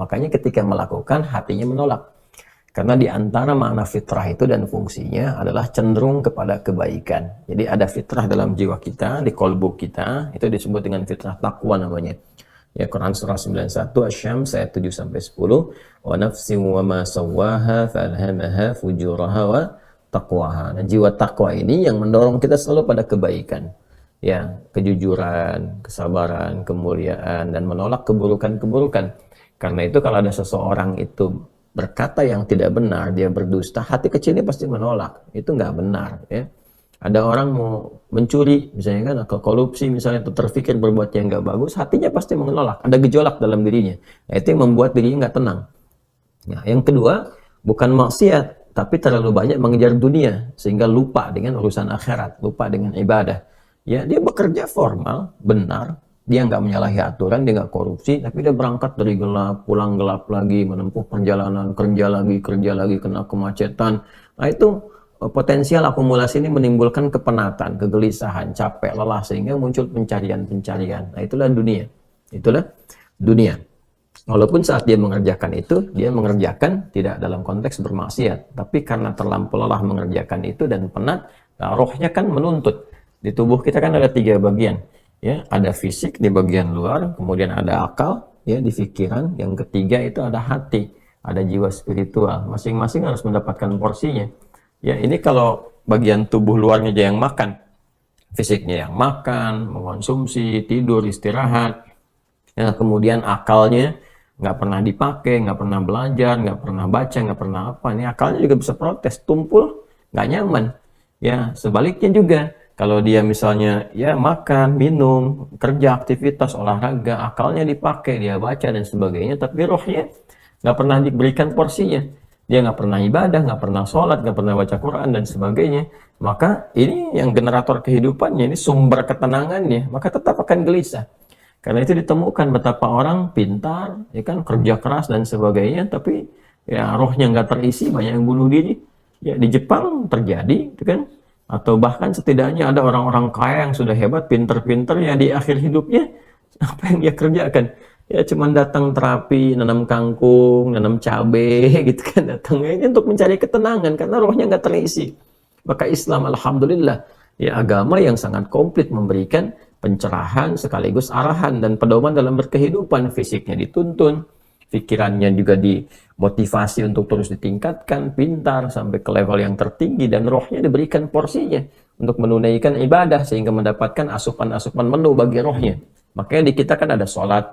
Makanya ketika melakukan, hatinya menolak. Karena di antara makna fitrah itu dan fungsinya adalah cenderung kepada kebaikan. Jadi ada fitrah dalam jiwa kita, di kolbu kita, itu disebut dengan fitrah taqwa namanya. Ya, Quran surah 91 Asy-Syams ayat 7-10, wa nafsin wa ma sawwaha falhamaha fujuraha wa taqwaha. Nah, jiwa takwa ini yang mendorong kita selalu pada kebaikan, ya, kejujuran, kesabaran, kemuliaan, dan menolak keburukan-keburukan. Karena itu kalau ada seseorang itu berkata yang tidak benar, dia berdusta, hati kecilnya pasti menolak. Itu nggak benar, ya. Ada orang mau mencuri, misalnya kan, atau korupsi misalnya, atau terfikir berbuat yang nggak bagus, hatinya pasti menolak. Ada gejolak dalam dirinya. Nah, itu yang membuat dirinya nggak tenang. Nah, yang kedua, bukan maksiat, tapi terlalu banyak mengejar dunia sehingga lupa dengan urusan akhirat, lupa dengan ibadah. Ya, dia bekerja formal, benar, dia nggak menyalahi aturan, dia nggak korupsi, tapi dia berangkat dari gelap, pulang gelap lagi, menempuh perjalanan, kerja lagi, kena kemacetan. Nah, itu potensial akumulasi ini menimbulkan kepenatan, kegelisahan, capek, lelah, sehingga muncul pencarian-pencarian. Nah, itulah dunia. Itulah dunia. Walaupun saat dia mengerjakan itu, dia mengerjakan tidak dalam konteks bermaksiat, tapi karena terlampau lelah mengerjakan itu dan penat, nah, rohnya kan menuntut. Di tubuh kita kan ada 3 bagian, ya, ada fisik di bagian luar, kemudian ada akal, ya, di pikiran, yang ketiga itu ada hati, ada jiwa spiritual. Masing-masing harus mendapatkan porsinya. Ya, ini kalau bagian tubuh luarnya aja yang makan, fisiknya yang makan, mengonsumsi, tidur, istirahat, ya, kemudian akalnya nggak pernah dipakai, nggak pernah belajar, nggak pernah baca, nggak pernah apa. Ini akalnya juga bisa protes, tumpul, nggak nyaman. Ya, sebaliknya juga, kalau dia misalnya ya makan, minum, kerja, aktivitas, olahraga, akalnya dipakai, dia baca dan sebagainya, tapi rohnya nggak pernah diberikan porsinya. Dia nggak pernah ibadah, nggak pernah sholat, nggak pernah baca Quran dan sebagainya. Maka ini yang generator kehidupannya, ini sumber ketenangannya, maka tetap akan gelisah. Karena itu ditemukan betapa orang pintar, ya kan, kerja keras dan sebagainya, tapi ya rohnya nggak terisi, banyak yang bunuh diri. Ya, di Jepang terjadi, gitu kan? Atau bahkan setidaknya ada orang-orang kaya yang sudah hebat, pinter-pinter, ya di akhir hidupnya apa yang dia kerjakan? Ya cuman datang terapi, nanam kangkung, nanam cabai, gitu kan, datangnya untuk mencari ketenangan karena rohnya nggak terisi. Maka Islam, alhamdulillah, ya agama yang sangat komplit, memberikan pencerahan sekaligus arahan dan pedoman dalam berkehidupan. Fisiknya dituntun, pikirannya juga dimotivasi untuk terus ditingkatkan, pintar sampai ke level yang tertinggi, dan rohnya diberikan porsinya untuk menunaikan ibadah sehingga mendapatkan asupan-asupan menu bagi rohnya. Makanya di kita kan ada sholat,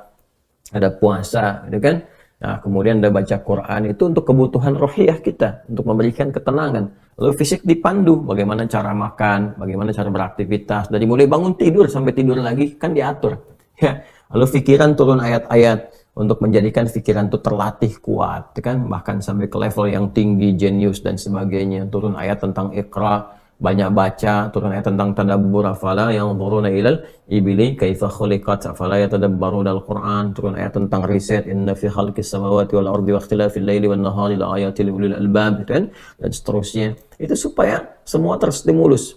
ada puasa, gitu kan? Nah, kemudian ada baca Quran, itu untuk kebutuhan rohiyah kita, untuk memberikan ketenangan. Lalu fisik dipandu, bagaimana cara makan, bagaimana cara beraktivitas, dari mulai bangun tidur sampai tidur lagi kan diatur. Ya. Lalu pikiran turun ayat-ayat untuk menjadikan pikiran itu terlatih kuat, kan? Bahkan sampai ke level yang tinggi, jenius dan sebagainya. Turun ayat tentang Iqra, banyak baca, turun ayat tentang tadabbur, afala yang turun ilal ibili kaifa khuliqat afala yatadabbaruna al-Qur'an, turun ayat tentang riset, inna fi khalqis samawati wal ardi wa ikhtilafil laili wan nahari la ayatil ulil albab, kan? Dan seterusnya. Itu supaya semua terstimulus.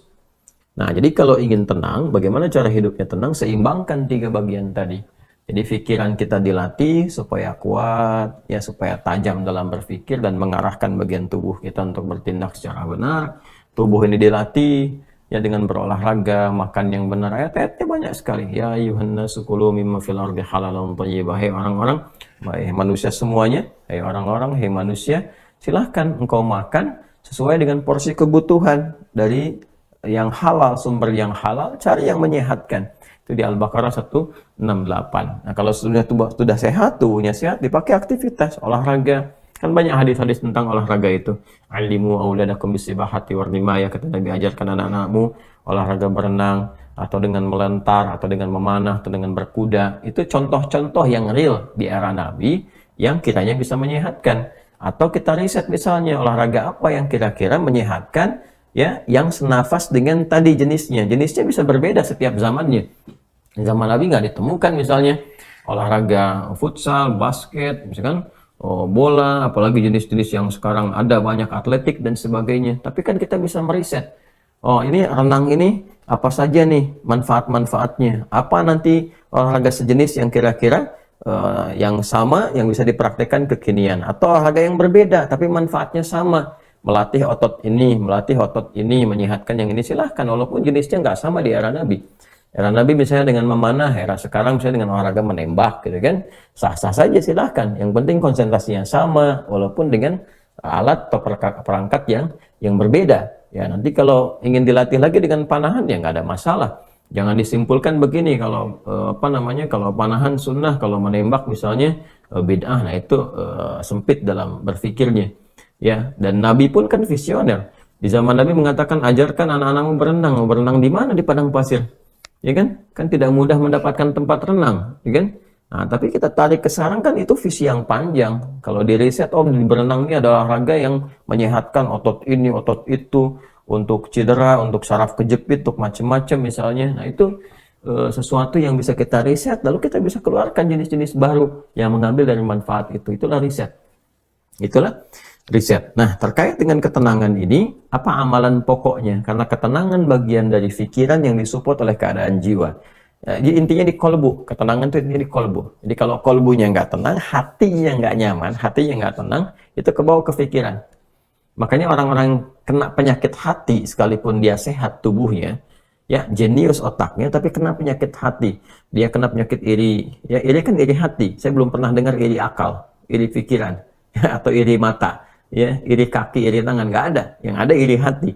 Nah, jadi kalau ingin tenang, bagaimana cara hidupnya tenang? Seimbangkan 3 bagian tadi. Jadi pikiran kita dilatih supaya kuat, ya, supaya tajam dalam berpikir dan mengarahkan bagian tubuh kita untuk bertindak secara benar. Tubuh ini dilatih ya dengan berolahraga, makan yang benar. Ayat-ayatnya banyak sekali. Ya ayyuhan nasu kulu mimma fil ardi halalan thayyibah. Hai orang-orang, hai manusia semuanya, hai orang-orang, hai manusia, silahkan engkau makan sesuai dengan porsi kebutuhan dari yang halal, sumber yang halal, cari yang menyehatkan. Itu di Al-Baqarah 168. Nah, kalau sudah sehat, tubuhnya sehat, dipakai aktivitas, olahraga. Kan banyak hadis-hadis tentang olahraga itu. Alimu auladakum bisibahati warmimaya, kata Nabi, ajarkan anak-anakmu olahraga berenang, atau dengan melentar, atau dengan memanah, atau dengan berkuda. Itu contoh-contoh yang real di era Nabi yang kiranya bisa menyehatkan. Atau kita riset misalnya olahraga apa yang kira-kira menyehatkan, ya, yang senafas dengan tadi jenisnya. Jenisnya bisa berbeda setiap zamannya. Di zaman Nabi nggak ditemukan misalnya olahraga futsal, basket, misalkan bola, apalagi jenis-jenis yang sekarang ada banyak, atletik dan sebagainya. Tapi kan kita bisa meriset. Oh, ini renang ini apa saja nih manfaat-manfaatnya? Apa nanti olahraga sejenis yang kira-kira yang sama, yang bisa dipraktekkan kekinian, atau olahraga yang berbeda tapi manfaatnya sama, melatih otot ini, menyehatkan yang ini, silahkan, walaupun jenisnya nggak sama di era Nabi. Era Nabi misalnya dengan memanah, era sekarang misalnya dengan olahraga menembak, gitu kan, sah-sah saja, silahkan. Yang penting konsentrasinya sama, walaupun dengan alat atau perangkat yang berbeda. Ya, nanti kalau ingin dilatih lagi dengan panahan, ya nggak ada masalah. Jangan disimpulkan begini, kalau kalau panahan sunnah, kalau menembak misalnya bid'ah, nah itu sempit dalam berpikirnya. Ya, dan Nabi pun kan visioner. Di zaman Nabi mengatakan, ajarkan anak-anakmu berenang. Berenang di mana? Di padang pasir. Ya kan? Kan tidak mudah mendapatkan tempat renang, ya kan? Nah, tapi kita tarik ke sekarang, kan itu visi yang panjang. Kalau di riset, di berenang ini adalah olahraga yang menyehatkan otot ini, otot itu, untuk cedera, untuk saraf kejepit, untuk macam-macam misalnya. Nah, itu sesuatu yang bisa kita riset, lalu kita bisa keluarkan jenis-jenis baru yang mengambil dari manfaat itu. Itulah riset. Itulah riset. Nah, terkait dengan ketenangan ini, apa amalan pokoknya? Karena ketenangan bagian dari pikiran yang disupport oleh keadaan jiwa. Ya, intinya di kolbu. Ketenangan itu intinya di kolbu. Jadi kalau kolbunya nggak tenang, hatinya nggak nyaman, hatinya nggak tenang, itu kebawa ke pikiran. Makanya orang-orang kena penyakit hati, sekalipun dia sehat tubuhnya, ya jenius otaknya, tapi kena penyakit hati. Dia kena penyakit iri. Ya, iri kan iri hati. Saya belum pernah dengar iri akal, iri pikiran, ya, atau iri mata. Ya, iri kaki, iri tangan, nggak ada. Yang ada iri hati.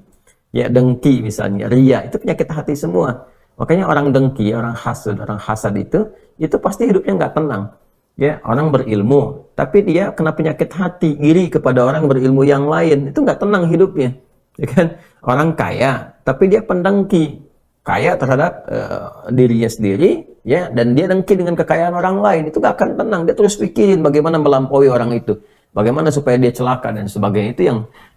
Ya, dengki misalnya, ria, itu penyakit hati semua. Makanya orang dengki, orang hasad itu pasti hidupnya nggak tenang. Ya, orang berilmu, tapi dia kena penyakit hati, iri kepada orang berilmu yang lain, itu nggak tenang hidupnya. Ya kan? Orang kaya, tapi dia pendengki, kaya terhadap dirinya sendiri, ya, dan dia dengki dengan kekayaan orang lain, itu nggak akan tenang. Dia terus pikirin bagaimana melampaui orang itu, bagaimana supaya dia celaka dan sebagainya. Itu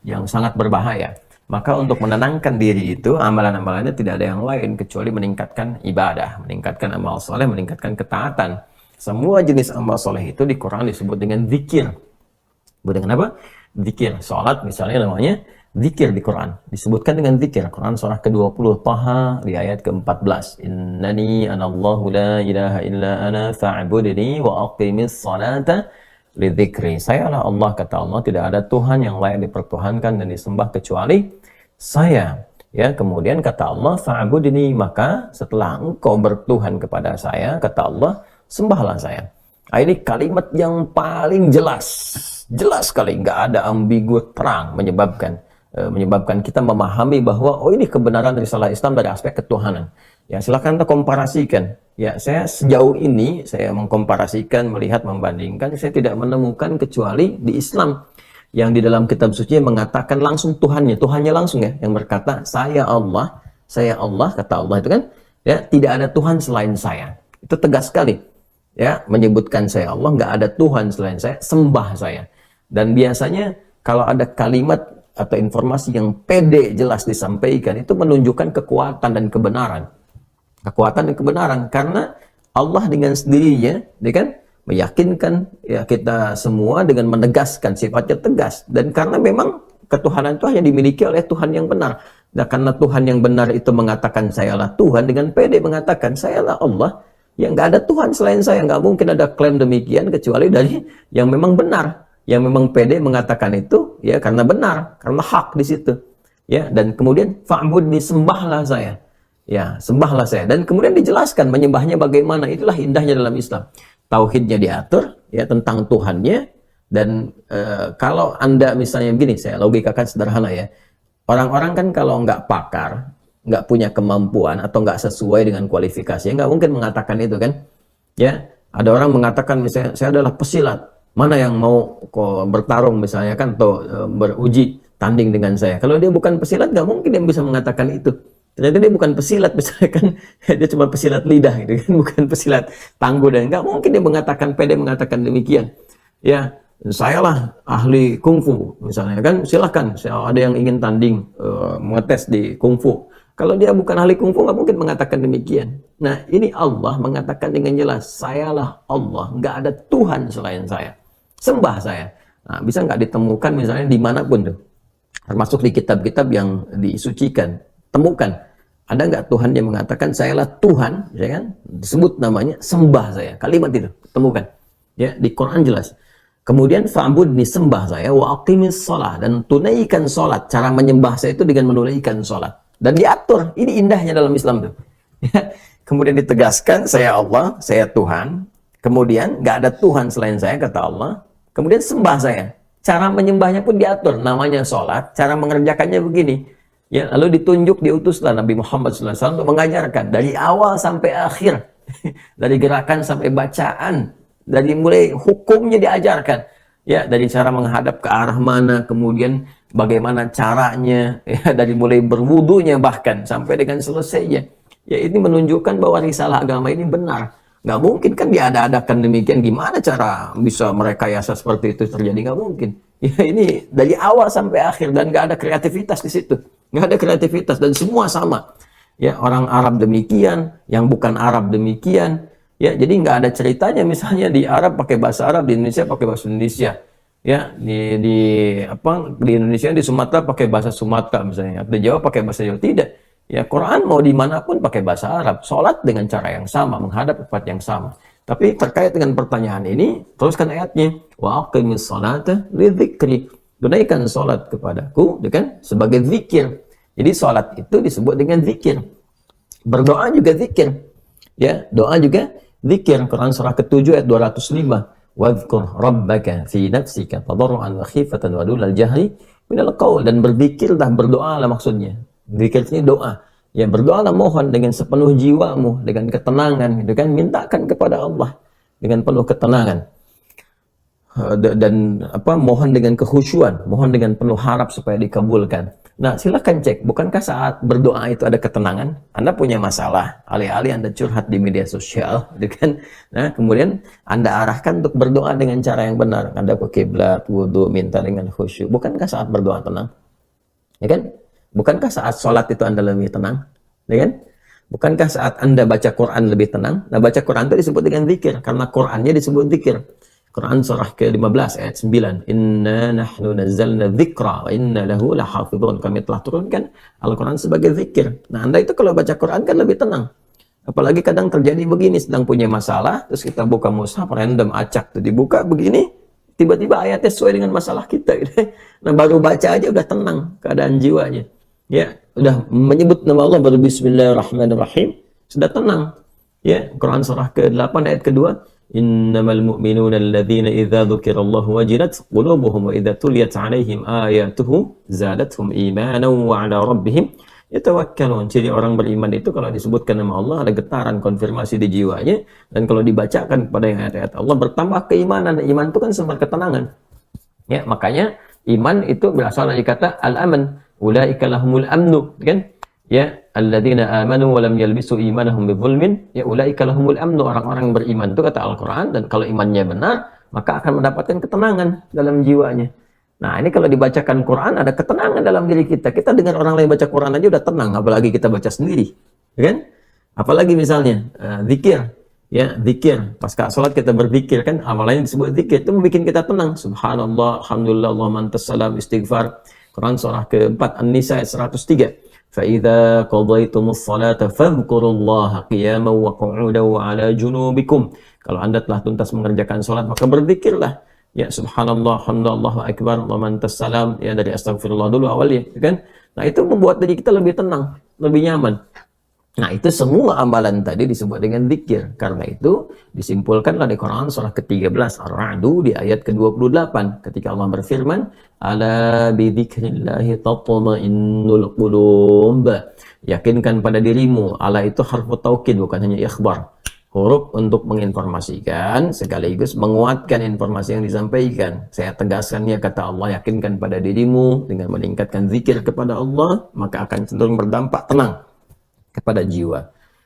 yang sangat berbahaya. Maka untuk menenangkan diri itu, amalan-amalannya tidak ada yang lain kecuali meningkatkan ibadah, meningkatkan amal soleh, meningkatkan ketaatan. Semua jenis amal soleh itu di Quran disebut dengan zikir. Disebut dengan apa? Zikir. Salat misalnya namanya zikir di Quran. Disebutkan dengan zikir. Quran surah ke-20 Taha di ayat ke-14. Innani anallahu la ilaha illa ana fa'budni wa aqimis salata li dzikri. Sayalah Allah, kata Allah, tidak ada Tuhan yang layak dipertuhankan dan disembah kecuali saya. Ya, kemudian kata Allah, fa'budni, maka setelah engkau bertuhan kepada saya, kata Allah, sembahlah saya. Nah, ini kalimat yang paling jelas sekali, nggak ada ambigu, terang, menyebabkan kita memahami bahwa oh ini kebenaran risalah Islam dari aspek ketuhanan. Ya, silakan kita komparasikan. Ya, saya sejauh ini saya mengkomparasikan, melihat, membandingkan, saya tidak menemukan kecuali di Islam yang di dalam kitab suci mengatakan langsung Tuhannya langsung, ya, yang berkata saya Allah, kata Allah itu kan, ya, tidak ada Tuhan selain saya. Itu tegas sekali. Ya, menyebutkan saya Allah, nggak ada Tuhan selain saya, sembah saya. Dan biasanya kalau ada kalimat atau informasi yang pede jelas disampaikan, itu menunjukkan kekuatan dan kebenaran. Kekuatan dan kebenaran, karena Allah dengan sendirinya, dia kan meyakinkan ya kita semua dengan menegaskan, sifatnya tegas. Dan karena memang ketuhanan itu hanya dimiliki oleh Tuhan yang benar. Nah, karena Tuhan yang benar itu mengatakan sayalah Tuhan, dengan pede mengatakan sayalah Allah, ya nggak ada Tuhan selain saya. Nggak mungkin ada klaim demikian kecuali dari yang memang benar, yang memang pede mengatakan itu, ya karena benar, karena hak di situ. Ya, dan kemudian fa'budni, sembahlah saya. Ya, sembahlah saya. Dan kemudian dijelaskan menyembahnya bagaimana. Itulah indahnya dalam Islam. Tauhidnya diatur, ya, tentang Tuhannya. Dan kalau Anda misalnya begini, saya logikakan sederhana, ya. Orang-orang kan kalau nggak pakar, nggak punya kemampuan atau nggak sesuai dengan kualifikasinya, nggak mungkin mengatakan itu kan. Ya, ada orang mengatakan misalnya saya adalah pesilat, mana yang mau bertarung misalnya kan, atau beruji tanding dengan saya. Kalau dia bukan pesilat, nggak mungkin dia bisa mengatakan itu. Ternyata dia bukan pesilat misalnya kan, dia cuma pesilat lidah gitu kan, bukan pesilat tangguh, dan nggak mungkin dia mengatakan, pede mengatakan demikian. Ya, saya lah ahli kungfu misalnya kan, silahkan, ada yang ingin tanding mengetes di kungfu. Kalau dia bukan ahli kungfu, nggak mungkin mengatakan demikian. Nah, ini Allah mengatakan dengan jelas, sayalah Allah, nggak ada Tuhan selain saya, sembah saya. Nah, bisa nggak ditemukan misalnya dimanapun tuh, termasuk di kitab-kitab yang disucikan, temukan ada nggak Tuhan yang mengatakan sayalah Tuhan, ya kan, disebut namanya, sembah saya, kalimat itu temukan, ya, di Quran jelas. Kemudian fa'budni, sembah saya, wa aqimis shalah, dan tunaikan salat. Cara menyembah saya itu dengan menunaikan salat. Dan diatur, ini indahnya dalam Islam tuh. Ya. Kemudian ditegaskan, saya Allah, saya Tuhan. Kemudian nggak ada Tuhan selain saya, kata Allah. Kemudian sembah saya. Cara menyembahnya pun diatur, namanya sholat. Cara mengerjakannya begini. Ya, lalu ditunjuk, diutuslah Nabi Muhammad SAW untuk mengajarkan dari awal sampai akhir, dari gerakan sampai bacaan, dari mulai hukumnya diajarkan. Ya, dari cara menghadap ke arah mana, kemudian bagaimana caranya, ya, dari mulai berwudunya bahkan sampai dengan selesainya. Ya, ini menunjukkan bahwa risalah agama ini benar. Nggak mungkin kan diada-adakan demikian. Gimana cara bisa merekayasa seperti itu terjadi? Nggak mungkin. Ya, ini dari awal sampai akhir, dan nggak ada kreativitas di situ. Nggak ada kreativitas, dan semua sama. Ya, orang Arab demikian, yang bukan Arab demikian. Ya, jadi nggak ada ceritanya misalnya di Arab pakai bahasa Arab, di Indonesia pakai bahasa Indonesia. Ya, di Indonesia, di Sumatera pakai bahasa Sumatera misalnya, di Jawa pakai bahasa Jawa. Tidak. Ya, Quran mau dimanapun pakai bahasa Arab. Sholat dengan cara yang sama, menghadap tempat yang sama. Tapi terkait dengan pertanyaan ini, teruskan ayatnya. Wa aqimis sholata lidzikri. Tunaikan sholat kepadaku, kan, sebagai zikir. Jadi sholat itu disebut dengan zikir. Berdoa juga zikir. Ya, doa juga zikir. Quran surah ke-7 ayat 205. Wadhkur rabbaka fi nafsika tadarruan wa khifatan wa dunal jahri minal qaul, dan berzikirlah, berdoalah maksudnya. Zikir ini doa. Ya, berdoalah, mohon dengan sepenuh jiwamu, dengan ketenangan, gitu kan, mintakan kepada Allah dengan penuh ketenangan. Dan mohon dengan kekhusyuan, mohon dengan penuh harap supaya dikabulkan. Nah, silakan cek, bukankah saat berdoa itu ada ketenangan? Anda punya masalah, alih-alih Anda curhat di media sosial, gitu kan? Nah, kemudian Anda arahkan untuk berdoa dengan cara yang benar. Anda ke kiblat, wudu, minta dengan khusyuk. Bukankah saat berdoa tenang? Ya kan? Bukankah saat sholat itu Anda lebih tenang? Ya kan? Bukankah saat Anda baca Quran lebih tenang? Nah, baca Quran itu disebut dengan zikir, karena Qurannya disebut zikir. Quran surah ke-15 ayat 9. Inna nahnu nazzalna dzikra wa inna lahu lahafidhun. Kami telah turunkan Al-Quran sebagai zikir. Nah, Anda itu kalau baca Quran kan lebih tenang. Apalagi kadang terjadi begini, sedang punya masalah, terus kita buka mushaf, random acak tuh dibuka begini, tiba-tiba ayatnya sesuai dengan masalah kita. Gitu. Nah, baru baca aja udah tenang keadaan jiwanya. Ya, udah menyebut nama Allah, baru bismillahirrahmanirrahim, sudah tenang. Ya, Quran surah ke-8 ayat kedua. Innamal mu'minuna alladzina idza dzukirallahu wajilat qulubuhum wa idza tuliyat 'alaihim ayatuhu zadatuhum imanan wa 'ala rabbihim yatawakkalun. Jadi orang beriman itu kalau disebutkan nama Allah ada getaran konfirmasi di jiwanya, dan kalau dibacakan kepada ayat-ayat Allah bertambah keimanan. Iman itu kan sumber ketenangan. Ya, makanya iman itu berasal dari kata al-aman. Ulaika lahumul amnu, kan? Ya, alladzina amanu wa lam yalbisu imanahum bidzulmin, ya ulaika lahumul amnu. Orang-orang beriman itu kata Al-Qur'an, dan kalau imannya benar, maka akan mendapatkan ketenangan dalam jiwanya. Nah, ini kalau dibacakan Quran ada ketenangan dalam diri kita. Kita dengar orang lain baca Quran aja udah tenang, apalagi kita baca sendiri, kan? Apalagi misalnya zikir, ya zikir. Pasca salat kita berzikir, kan amalannya disebut zikir, itu membuat kita tenang. Subhanallah, alhamdulillah, Allahumma antas salam, istighfar. Quran surah ke-4 An-Nisa ayat 103. فَإِذَا قَضَيْتُمُ الصَّلَاةَ فَاذْكُرُوا اللَّهَ قِيَامًا وَقُعُودًا وَعَلَى جُنُوبِكُمْ. Kalau Anda telah tuntas mengerjakan salat, maka berzikirlah. Ya, subhanallah, alhamdulillah, Allahu akbar, Allahumma antas salam, ya dari astagfirullah dulu awalnya, kan? Nah, itu membuat diri kita lebih tenang, lebih nyaman. Nah, itu semua amalan tadi disebut dengan zikir. Karena itu disimpulkanlah di Quran surah ke-13 Ar-Ra'du di ayat ke-28 ketika Allah berfirman, ala bidzikrillahi tatma'innul qulub. Yakinkan pada dirimu. Ala itu harfu taukid, bukan hanya ikhbar. Huruf untuk menginformasikan sekaligus menguatkan informasi yang disampaikan. Saya tegaskannya, kata Allah, yakinkan pada dirimu dengan meningkatkan zikir kepada Allah, maka akan cenderung berdampak tenang kepada jiwa.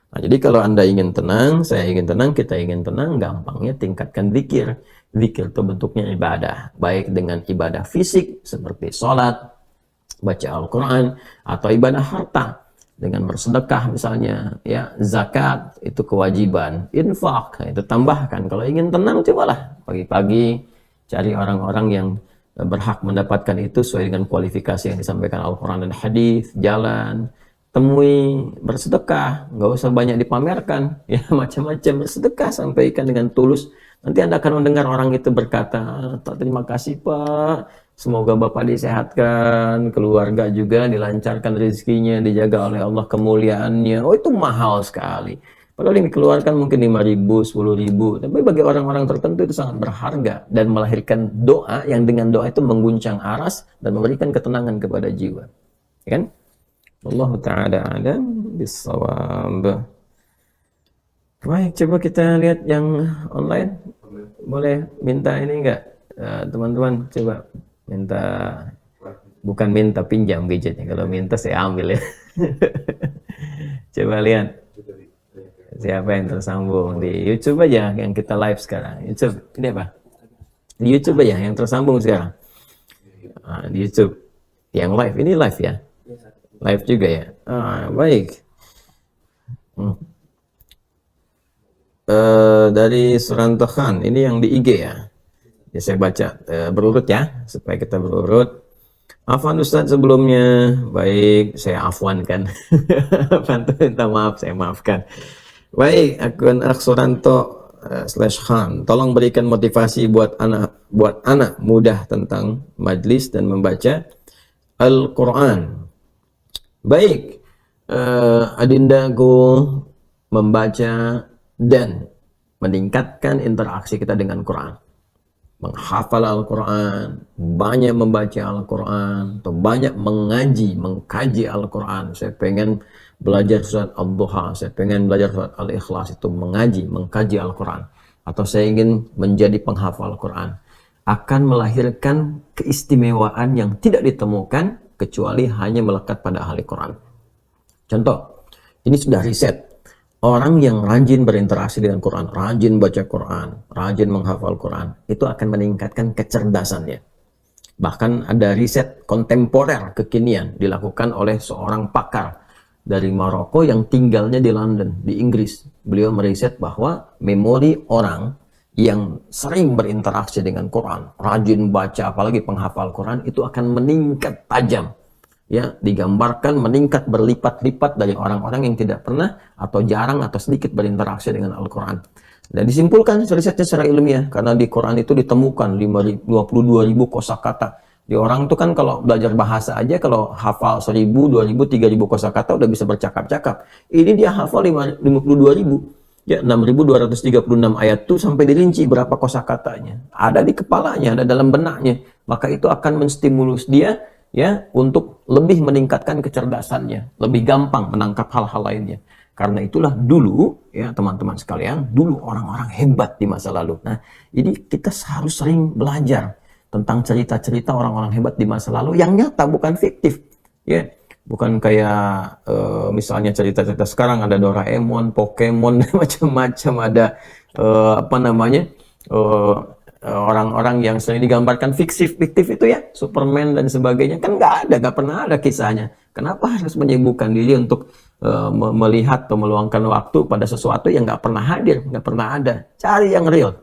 Nah, jadi kalau Anda ingin tenang, saya ingin tenang, kita ingin tenang, gampangnya tingkatkan zikir. Zikir itu bentuknya ibadah, baik dengan ibadah fisik seperti sholat, baca Al-Quran, atau ibadah harta dengan bersedekah misalnya, ya zakat itu kewajiban, infak itu tambahkan. Kalau ingin tenang, cobalah pagi-pagi cari orang-orang yang berhak mendapatkan itu sesuai dengan kualifikasi yang disampaikan Al-Quran dan hadis, jalan temui, bersedekah, nggak usah banyak dipamerkan, ya macam-macam, bersedekah, sampaikan dengan tulus. Nanti Anda akan mendengar orang itu berkata, terima kasih Pak, semoga Bapak disehatkan, keluarga juga dilancarkan rezekinya, dijaga oleh Allah kemuliaannya. Oh, itu mahal sekali. Padahal yang dikeluarkan mungkin 5.000, 10.000, tapi bagi orang-orang tertentu itu sangat berharga dan melahirkan doa yang dengan doa itu mengguncang aras dan memberikan ketenangan kepada jiwa, ya kan? Allah Ta'ala alam bisawab. Baik, coba kita lihat yang online. Boleh minta ini enggak? Teman-teman coba minta, bukan minta pinjam gadgetnya. Kalau minta saya ambil ya. Coba lihat siapa yang tersambung di YouTube aja yang kita live sekarang. YouTube, ini apa? Di YouTube aja yang tersambung sekarang. Di YouTube yang live, ini live ya? Live juga ya. Baik. Dari Suranto Khan, ini yang di IG ya. Ya saya baca berurut ya, supaya kita berurut. Afwan Ustaz sebelumnya. Baik, saya afwankan. Bantu minta maaf, saya maafkan. Baik, akun Aksuranto slash Khan. Tolong berikan motivasi buat anak mudah tentang majlis dan membaca Al-Quran. Baik, adindaku, membaca dan meningkatkan interaksi kita dengan Quran. Menghafal Al-Quran, banyak membaca Al-Quran, atau banyak mengaji, mengkaji Al-Quran. Saya pengen belajar surat Al-Duha, saya pengen belajar surat Al-Ikhlas, itu mengaji, mengkaji Al-Quran. Atau saya ingin menjadi penghafal Al-Quran. Akan melahirkan keistimewaan yang tidak ditemukan kecuali hanya melekat pada ahli Quran. Contoh, ini sudah riset. Orang yang rajin berinteraksi dengan Quran, rajin baca Quran, rajin menghafal Quran, itu akan meningkatkan kecerdasannya. Bahkan ada riset kontemporer kekinian dilakukan oleh seorang pakar dari Maroko yang tinggalnya di London, di Inggris. Beliau meriset bahwa memori orang yang sering berinteraksi dengan Quran, rajin baca, apalagi penghafal Quran, itu akan meningkat tajam. Ya, digambarkan meningkat berlipat-lipat dari orang-orang yang tidak pernah atau jarang atau sedikit berinteraksi dengan Al-Quran. Dan disimpulkan risetnya secara ilmiah, karena di Quran itu ditemukan 22.000 kosakata. Di orang itu kan kalau belajar bahasa aja, kalau hafal 1.000, 2.000, 3.000 kosakata udah bisa bercakap-cakap. Ini dia hafal 52.000. Ya, 6.236 ayat itu sampai dirinci berapa kosakatanya. Ada di kepalanya, ada dalam benaknya. Maka itu akan menstimulus dia ya untuk lebih meningkatkan kecerdasannya, lebih gampang menangkap hal-hal lainnya. Karena itulah dulu ya teman-teman sekalian, dulu orang-orang hebat di masa lalu. Nah, ini kita harus sering belajar tentang cerita-cerita orang-orang hebat di masa lalu yang nyata, bukan fiktif. Ya, bukan kayak misalnya cerita-cerita sekarang ada Doraemon, Pokemon, macam-macam, ada apa namanya? Orang-orang yang sering digambarkan fiktif itu ya, Superman dan sebagainya, kan nggak pernah ada kisahnya. Kenapa harus menyibukkan diri untuk melihat atau meluangkan waktu pada sesuatu yang nggak pernah hadir, nggak pernah ada? Cari yang real,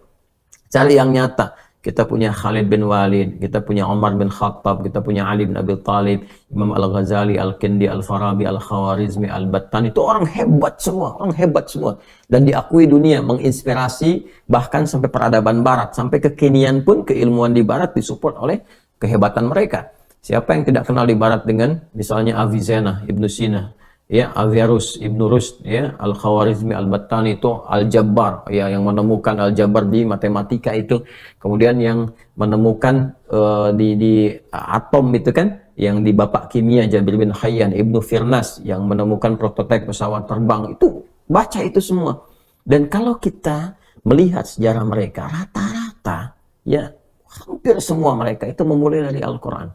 cari yang nyata. Kita punya Khalid bin Walid, kita punya Umar bin Khattab, kita punya Ali bin Abi Thalib, Imam Al-Ghazali, Al-Kindi, Al-Farabi, Al-Khawarizmi, Al-Battani. Itu orang hebat semua, orang hebat semua. Dan diakui dunia, menginspirasi bahkan sampai peradaban barat, sampai kekinian pun keilmuan di barat disupport oleh kehebatan mereka. Siapa yang tidak kenal di barat dengan misalnya Avicenna, Ibnu Sina, ya, Averroes, Ibnu Rushd, ya, Al-Khawarizmi, Al-Battani, itu Al-Jabbar, ya, yang menemukan Al-Jabbar di matematika itu. Kemudian yang menemukan di atom itu kan, yang di bapak kimia Jabir bin Hayyan, Ibnu Firnas yang menemukan prototipe pesawat terbang. Itu baca itu semua. Dan kalau kita melihat sejarah mereka, rata-rata ya hampir semua mereka itu memulai dari Al-Quran.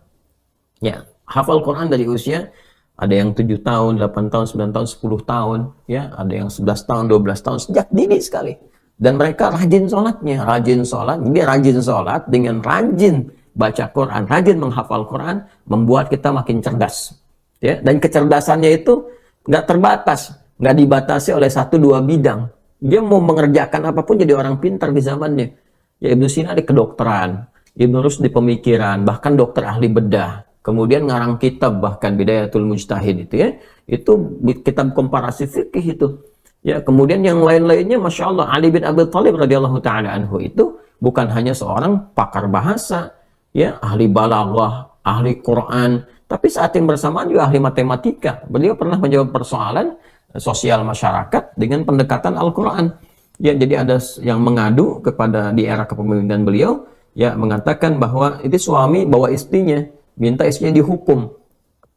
Ya, hafal Quran dari usia ada yang 7 tahun, 8 tahun, 9 tahun, 10 tahun, ya, ada yang 11 tahun, 12 tahun, sejak dini sekali. Dan mereka rajin sholatnya, rajin sholat. Jadi rajin sholat dengan rajin baca Quran, rajin menghafal Quran, membuat kita makin cerdas. Ya, dan kecerdasannya itu nggak terbatas, nggak dibatasi oleh 1-2 bidang. Dia mau mengerjakan apapun jadi orang pintar di zamannya. Ya, Ibnu Sina di kedokteran, Ibnu Rushd di pemikiran, bahkan dokter ahli bedah. Kemudian ngarang kitab, bahkan Bidayatul Mujtahid itu ya, itu kitab komparasi fikih itu. Ya, kemudian yang lain-lainnya, Masya Allah, Ali bin Abi Thalib radhiyallahu ta'ala anhu itu bukan hanya seorang pakar bahasa, ya, ahli balaghah, ahli Quran, tapi saat yang bersamaan juga ahli matematika. Beliau pernah menjawab persoalan sosial masyarakat dengan pendekatan Al-Quran. Ya, jadi ada yang mengadu kepada di era kepemimpinan beliau, ya, mengatakan bahwa itu suami bawa istrinya, minta istrinya dihukum.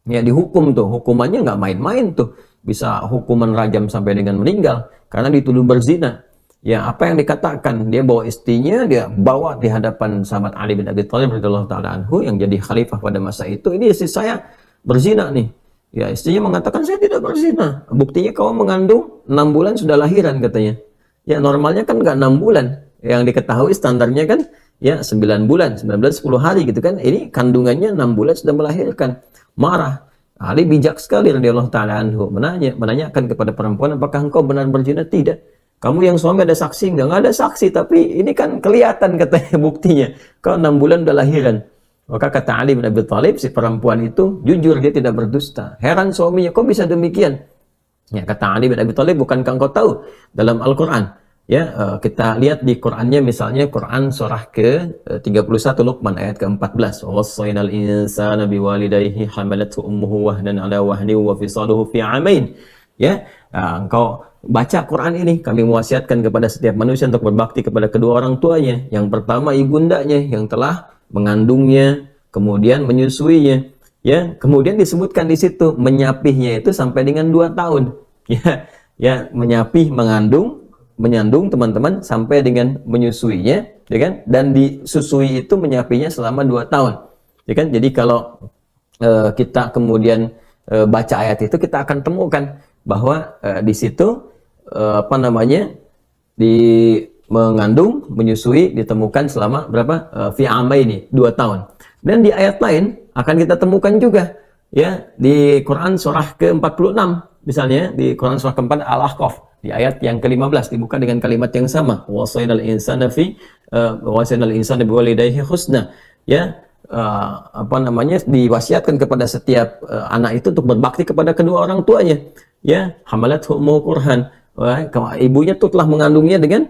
Ya, dihukum tuh, hukumannya nggak main-main tuh. Bisa hukuman rajam sampai dengan meninggal karena dituduh berzina. Ya, apa yang dikatakan? Dia bawa istrinya, dia bawa di hadapan sahabat Ali bin Abi Thalib radhiyallahu ta'ala anhu yang jadi khalifah pada masa itu. Ini istri saya berzina nih. Ya, istrinya mengatakan saya tidak berzina. Buktinya kamu mengandung 6 bulan sudah lahiran katanya. Ya, normalnya kan nggak 6 bulan. Yang diketahui standarnya kan ya 9 bulan, 9 bulan 10 hari gitu kan. Ini kandungannya 6 bulan sudah melahirkan. Marah. Ali bijak sekali radhiyallahu ta'ala anhu menanyakan kepada perempuan, apakah engkau benar berzina? Tidak. Kamu yang suami ada saksi nggak? Nggak ada saksi, tapi ini kan kelihatan katanya buktinya. Kau 6 bulan udah lahiran. Maka kata Ali bin Abi Thalib, si perempuan itu jujur, dia tidak berdusta. Heran suaminya, kok bisa demikian? Ya, kata Ali bin Abi Thalib, bukankah engkau tahu dalam Al-Quran? Ya, kita lihat di Qurannya, misalnya Quran surah ke-31 Luqman ayat ke-14. Wassaynal insana biwalidayhi hamalathu ummuhu wahnan ala wahni wa fisaluhu fi amain. Ya, engkau baca Quran ini, kami mewasiatkan kepada setiap manusia untuk berbakti kepada kedua orang tuanya. Yang pertama ibundanya yang telah mengandungnya, kemudian menyusuinya. Ya, kemudian disebutkan di situ menyapihnya itu sampai dengan 2 tahun. Ya, menyapih, menyandung teman-teman sampai dengan menyusuinya, ya kan? Dan disusui itu menyapihnya selama 2 tahun. Ya kan? Jadi kalau kita kemudian baca ayat itu, kita akan temukan bahwa di situ di mengandung, menyusui ditemukan selama berapa? Fi amaini, 2 tahun. Dan di ayat lain akan kita temukan juga, ya, di Quran surah ke-46 misalnya, di Quran surah ke-4 Al-Ahqaf di ayat yang ke-15 dibuka dengan kalimat yang sama, wasainal insana biwalidayhi husna. Ya, diwasiatkan kepada setiap anak itu untuk berbakti kepada kedua orang tuanya. Ya, hamalathu ummuhu kurhan. Ibunya tuh telah mengandungnya dengan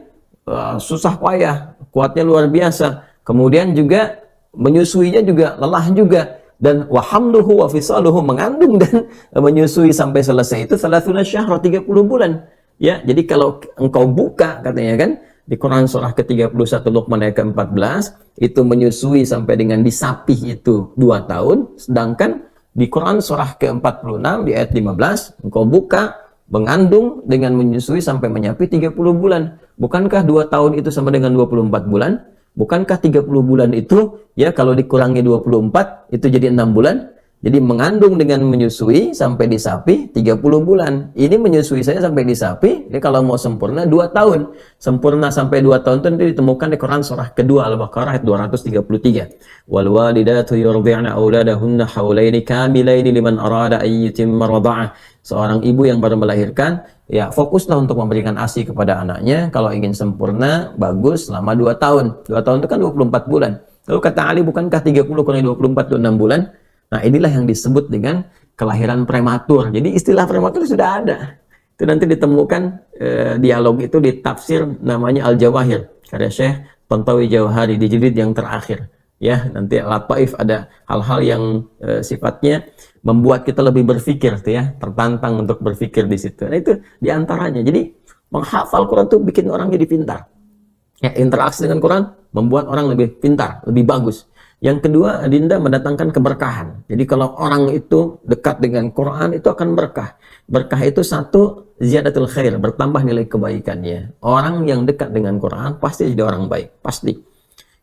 susah payah, kuatnya luar biasa. Kemudian juga menyusuinya juga lelah juga. Dan wahamluhu wa fisaluhu, mengandung dan menyusui sampai selesai itu 30 bulan. Ya, jadi kalau engkau buka katanya kan di Quran surah ke-31 Luqman ayat ke-14 itu menyusui sampai dengan disapih itu 2 tahun, sedangkan di Quran surah ke-46 di ayat 15 engkau buka mengandung dengan menyusui sampai menyapih 30 bulan. Bukankah 2 tahun itu sama dengan 24 bulan? Bukankah 30 bulan itu, ya, kalau dikurangi 24 itu jadi 6 bulan? Jadi mengandung dengan menyusui sampai disapi 30 bulan. Ini menyusui saya sampai disapi, ya, kalau mau sempurna 2 tahun. Sempurna sampai 2 tahun itu ditemukan di Quran surah kedua Al-Baqarah ayat 233. Wal walidatu yurdi'na auladahunna haulaini kamilaini liman arada an yutimma radha'ah. Seorang ibu yang baru melahirkan, ya, fokuslah untuk memberikan ASI kepada anaknya. Kalau ingin sempurna, bagus selama 2 tahun. 2 tahun itu kan 24 bulan. Lalu kata Ali, bukankah 30 kali 24 itu 6 bulan? Nah, inilah yang disebut dengan kelahiran prematur. Jadi istilah prematur sudah ada. Itu nanti ditemukan dialog itu di tafsir namanya Al-Jawahir karya Syekh Tantawi Jauhari di jilid yang terakhir. Ya, nanti Lataif ada hal-hal yang sifatnya membuat kita lebih berpikir, tuh ya, tertantang untuk berpikir di situ. Nah, itu diantaranya. Jadi menghafal Quran itu bikin orang jadi pintar. Ya, interaksi dengan Quran membuat orang lebih pintar, lebih bagus. Yang kedua, adinda, mendatangkan keberkahan. Jadi kalau orang itu dekat dengan Quran itu akan berkah. Berkah itu satu, ziyadatul khair, bertambah nilai kebaikannya. Orang yang dekat dengan Quran pasti jadi orang baik, pasti.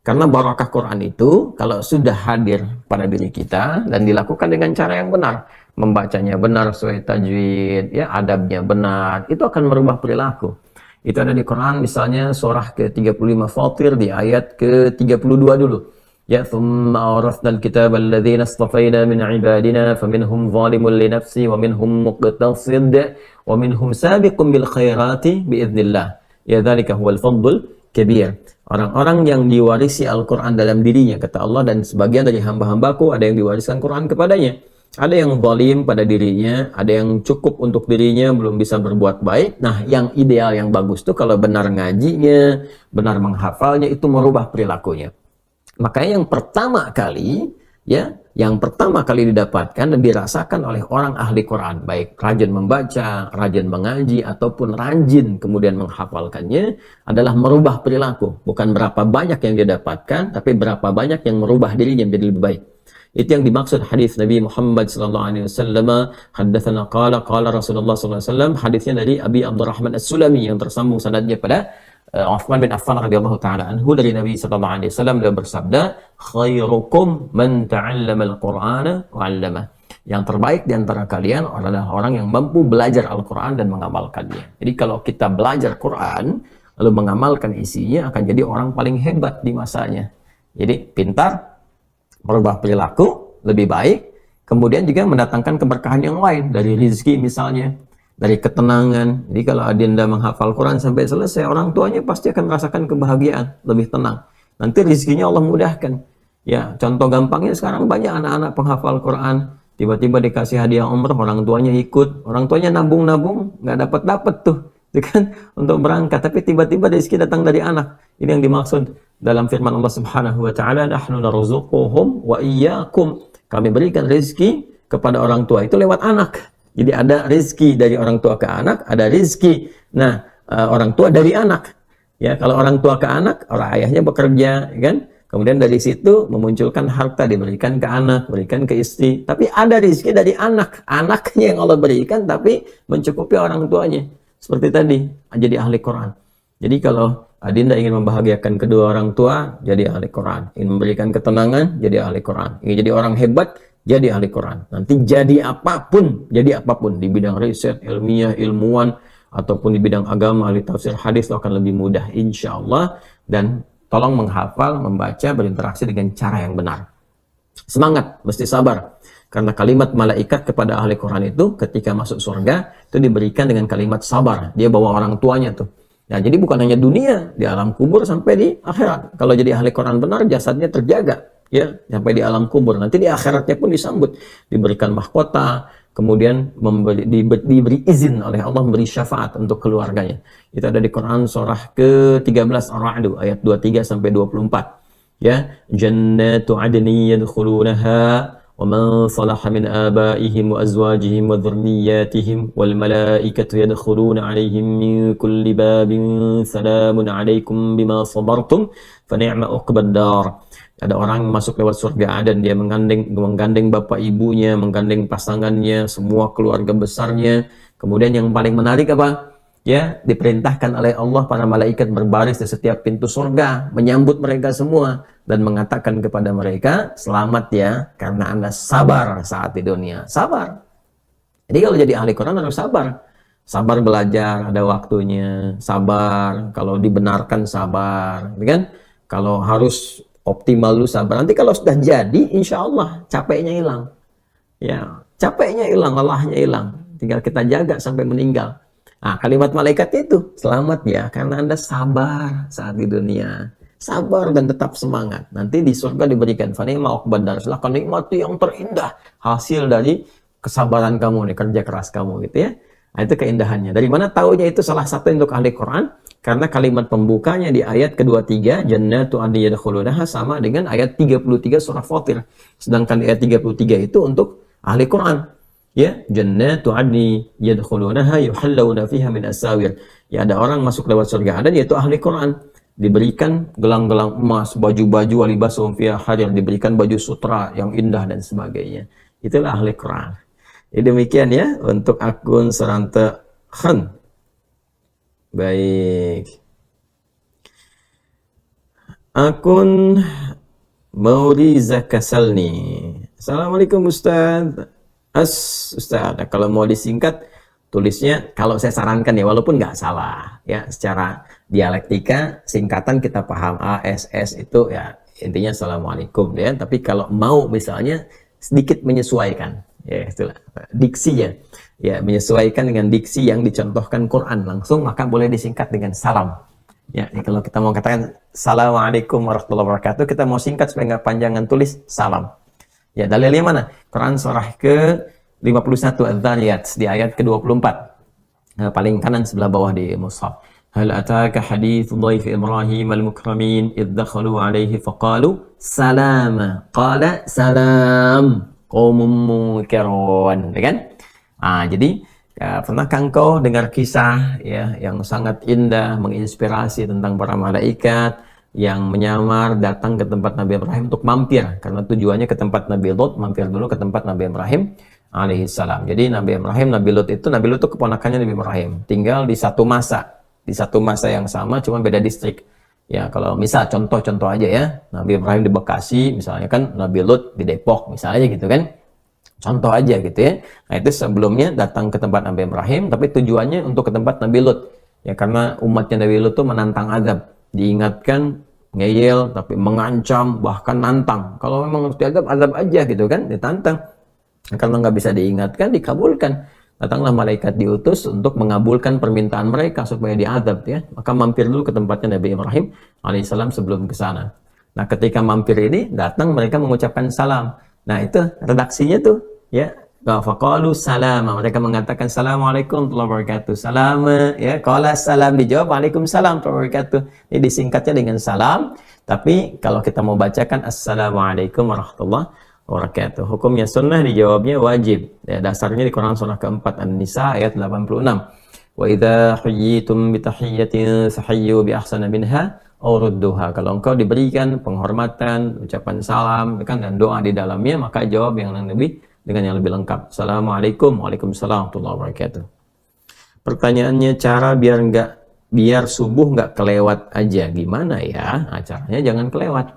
Karena barakah Quran itu kalau sudah hadir pada diri kita dan dilakukan dengan cara yang benar, membacanya benar sesuai tajwid, ya, adabnya benar, itu akan merubah perilaku. Itu ada di Quran misalnya surah ke-35 Fatir di ayat ke-32 dulu. Ya, thumma awrathnal kitaba alladhina istafaina min ibadina faminhum zalimun li nafsi wa minhum muqtasid wa minhum sabiqun bil khairati biidznillah. Ya, dzalika huwal fadlul kabir. Orang-orang yang diwarisi Al-Quran dalam dirinya, kata Allah, dan sebagian dari hamba-hambaku ada yang diwariskan Quran kepadanya. Ada yang zalim pada dirinya, ada yang cukup untuk dirinya, belum bisa berbuat baik. Nah, yang ideal, yang bagus tuh kalau benar ngajinya, benar menghafalnya, itu merubah perilakunya. Makanya yang pertama kali, ya, yang pertama kali didapatkan dan dirasakan oleh orang ahli Quran, baik rajin membaca, rajin mengaji, ataupun rajin kemudian menghafalkannya, adalah merubah perilaku. Bukan berapa banyak yang dia dapatkan, tapi berapa banyak yang merubah dirinya menjadi lebih baik. Itu yang dimaksud hadis Nabi Muhammad SAW. Haddatsana qala Rasulullah SAW. Hadisnya dari Abi Abdurrahman As-Sulami yang tersambung sanadnya pada Uthman bin Affan radhiyallahu taala anhu dari Nabi sallallahu alaihi wasallam. Beliau bersabda, khairukum man ta'allama al-Qur'ana wa 'allama. Yang terbaik di antara kalian adalah orang yang mampu belajar Al-Qur'an dan mengamalkannya. Jadi kalau kita belajar Quran lalu mengamalkan isinya, akan jadi orang paling hebat di masanya. Jadi pintar, merubah perilaku lebih baik, kemudian juga mendatangkan keberkahan yang lain dari rezeki misalnya. dari ketenangan. Jadi kalau adinda menghafal Quran sampai selesai, orang tuanya pasti akan merasakan kebahagiaan, lebih tenang. Nanti rezekinya Allah mudahkan. Ya, contoh gampangnya sekarang banyak anak-anak penghafal Quran, tiba-tiba dikasih hadiah umroh, orang tuanya ikut, orang tuanya nabung-nabung, nggak dapat tuh, itu kan untuk berangkat, tapi tiba-tiba rezeki datang dari anak. Ini yang dimaksud dalam firman Allah Subhanahu wa taala, nahnu narzuquhum wa iyyakum. Kami berikan rezeki kepada orang tua itu lewat anak. Jadi ada rezeki dari orang tua ke anak, ada rezeki orang tua dari anak. Ya, kalau orang tua ke anak, orang ayahnya bekerja, kan? Kemudian dari situ memunculkan harta diberikan ke anak, berikan ke istri. Tapi ada rezeki dari anak, anaknya yang Allah berikan, tapi mencukupi orang tuanya. Seperti tadi, jadi ahli Quran. Jadi kalau adinda ingin membahagiakan kedua orang tua, jadi ahli Quran. Ingin memberikan ketenangan, jadi ahli Quran. Ingin jadi orang hebat, jadi ahli Quran. Nanti jadi apapun di bidang riset, ilmiah, ilmuwan, ataupun di bidang agama, ahli tafsir hadis, itu akan lebih mudah insya Allah. Dan tolong menghafal, membaca, berinteraksi dengan cara yang benar. Semangat, mesti sabar. Karena kalimat malaikat kepada ahli Quran itu ketika masuk surga, itu diberikan dengan kalimat sabar. Dia bawa orang tuanya tuh. Nah, jadi bukan hanya dunia, di alam kubur sampai di akhirat. Kalau jadi ahli Quran benar, jasadnya terjaga. Ya, sampai di alam kubur. Nanti di akhiratnya pun disambut. Diberikan mahkota, kemudian diberi izin oleh Allah memberi syafaat untuk keluarganya. Itu ada di Quran surah ke-13 Ar-Ra'd ayat 23 sampai 24. Ya, jannatu adni yadkhulunaha wa man salaha min abaihim wa azwajihim wa dhurriyyatihim wal malaikatu yadkhuluna 'alaihim min kulli babin salamun 'alaikum bima sabartum fa ni'ma uqbad dar. Ada orang masuk lewat surga Aden, dia menggandeng bapak ibunya, menggandeng pasangannya, semua keluarga besarnya. Kemudian yang paling menarik apa? Ya, diperintahkan oleh Allah para malaikat berbaris di setiap pintu surga, menyambut mereka semua dan mengatakan kepada mereka, selamat ya, karena Anda sabar saat di dunia. Sabar. Jadi kalau jadi ahli Quran harus sabar. Sabar belajar, ada waktunya. Sabar, kalau dibenarkan sabar. Kan? Kalau harus optimal lu sabar. Nanti kalau sudah jadi, insya Allah capeknya hilang. Ya, capeknya hilang, lelahnya hilang. Tinggal kita jaga sampai meninggal. Nah, kalimat malaikat itu, selamat ya, karena Anda sabar saat di dunia. Sabar dan tetap semangat. Nanti di surga diberikan fanima uqbadar, silahkan nikmati yang terindah hasil dari kesabaran kamu nih, kerja keras kamu gitu ya. Nah, itu keindahannya. Dari mana taunya itu salah satu untuk ahli Quran? Karena kalimat pembukanya di ayat ke-23, jannatu adni yadkhulunaha, sama dengan ayat 33 surah Fatir. Sedangkan di ayat 33 itu untuk ahli Quran. Ya, jannatu adni yadkhulunaha yuhallawna fiha min asawir. Ya, ada orang masuk lewat surga Aden, yaitu ahli Quran. Diberikan gelang-gelang emas, baju-baju walibasum fiha harir, diberikan baju sutra yang indah dan sebagainya. Itulah ahli Quran. Jadi demikian ya untuk akun Seranta Khan. Baik. Akun Mauriza Kasalni. Assalamualaikum Ustaz. Ustaz, kalau mau disingkat tulisnya, kalau saya sarankan ya, walaupun nggak salah ya, secara dialektika singkatan kita paham ASS itu ya intinya Assalamualaikum ya. Tapi kalau mau misalnya sedikit menyesuaikan ya, itulah diksinya ya, menyesuaikan dengan diksi yang dicontohkan Quran langsung, maka boleh disingkat dengan salam ya. Kalau kita mau katakan Assalamualaikum warahmatullahi wabarakatuh, kita mau singkat supaya nggak panjangan, tulis salam ya. Dalilnya mana? Quran surah ke-51 Adz-Dzariyat di ayat ke-24, paling kanan sebelah bawah di mushaf. Hal ataka hadithu dhaifi Ibrahim al-mukramin idh dakhalu alaihi faqalu salama qala salam qaumun munkarun, kan? Jadi pernahkah engkau dengar kisah ya yang sangat indah, menginspirasi tentang para malaikat yang menyamar datang ke tempat Nabi Ibrahim untuk mampir, karena tujuannya ke tempat Nabi Lot, mampir dulu ke tempat Nabi Ibrahim alaihissalam. Jadi Nabi Lot itu keponakannya Nabi Ibrahim, tinggal di satu masa yang sama, cuma beda distrik. Ya, kalau misal contoh aja ya, Nabi Ibrahim di Bekasi, misalnya kan Nabi Lot di Depok, misalnya gitu kan. Contoh aja gitu ya. Nah, itu sebelumnya datang ke tempat Nabi Ibrahim, tapi tujuannya untuk ke tempat Nabi Lot. Ya, karena umatnya Nabi Lot itu menantang azab. Diingatkan, ngeyel, tapi mengancam, bahkan nantang. Kalau memang harus diazab, azab aja gitu kan, ditantang. Karena nggak bisa diingatkan, dikabulkan. datanglah malaikat diutus untuk mengabulkan permintaan mereka supaya diazab ya. Maka mampir dulu ke tempatnya Nabi Ibrahim alaihissalam sebelum ke sana. Nah, ketika mampir ini datang mereka mengucapkan salam. Nah, itu redaksinya tuh ya. Faqalu salam. Mereka mengatakan assalamualaikum warahmatullahi wabarakatuh. Salam ya. Qala salam, dijawab waalaikumsalam warahmatullahi wabarakatuh. Ini disingkatnya dengan salam. Tapi kalau kita mau bacakan assalamualaikum warahmatullahi wabarakatuh. Hukumnya sunnah, dijawabnya wajib. Ya, dasarnya di Quran surah keempat An-Nisa ayat 86. Wa idza huyyitum bi tahiyyatin fahayyu bi ahsana minha aw rudduha. Kalau engkau diberikan penghormatan, ucapan salam kan dan doa di dalamnya, maka jawab yang lebih dengan yang lebih lengkap. Assalamualaikum, waalaikumsalam warahmatullahi wabarakatuh. Pertanyaannya, cara biar subuh nggak kelewat aja gimana ya? Nah, caranya jangan kelewat.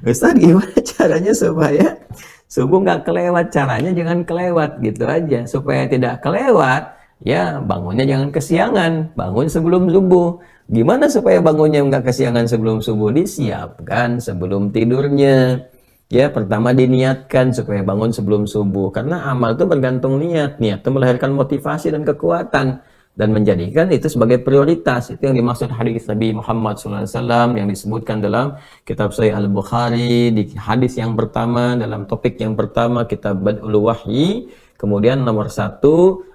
Ustaz, gimana caranya supaya subuh nggak kelewat? Caranya jangan kelewat gitu aja. Supaya tidak kelewat, ya bangunnya jangan kesiangan. Bangun sebelum subuh. Gimana supaya bangunnya nggak kesiangan sebelum subuh? Disiapkan sebelum tidurnya. Ya, pertama diniatkan supaya bangun sebelum subuh. Karena amal itu bergantung niat. Niat itu melahirkan motivasi dan kekuatan. Dan menjadikan itu sebagai prioritas. Itu yang dimaksud hadis Nabi Muhammad SAW yang disebutkan dalam kitab Sahih Al-Bukhari. Di hadis yang pertama, dalam topik yang pertama, kitab Bad'ul Wahyi. Kemudian nomor 1,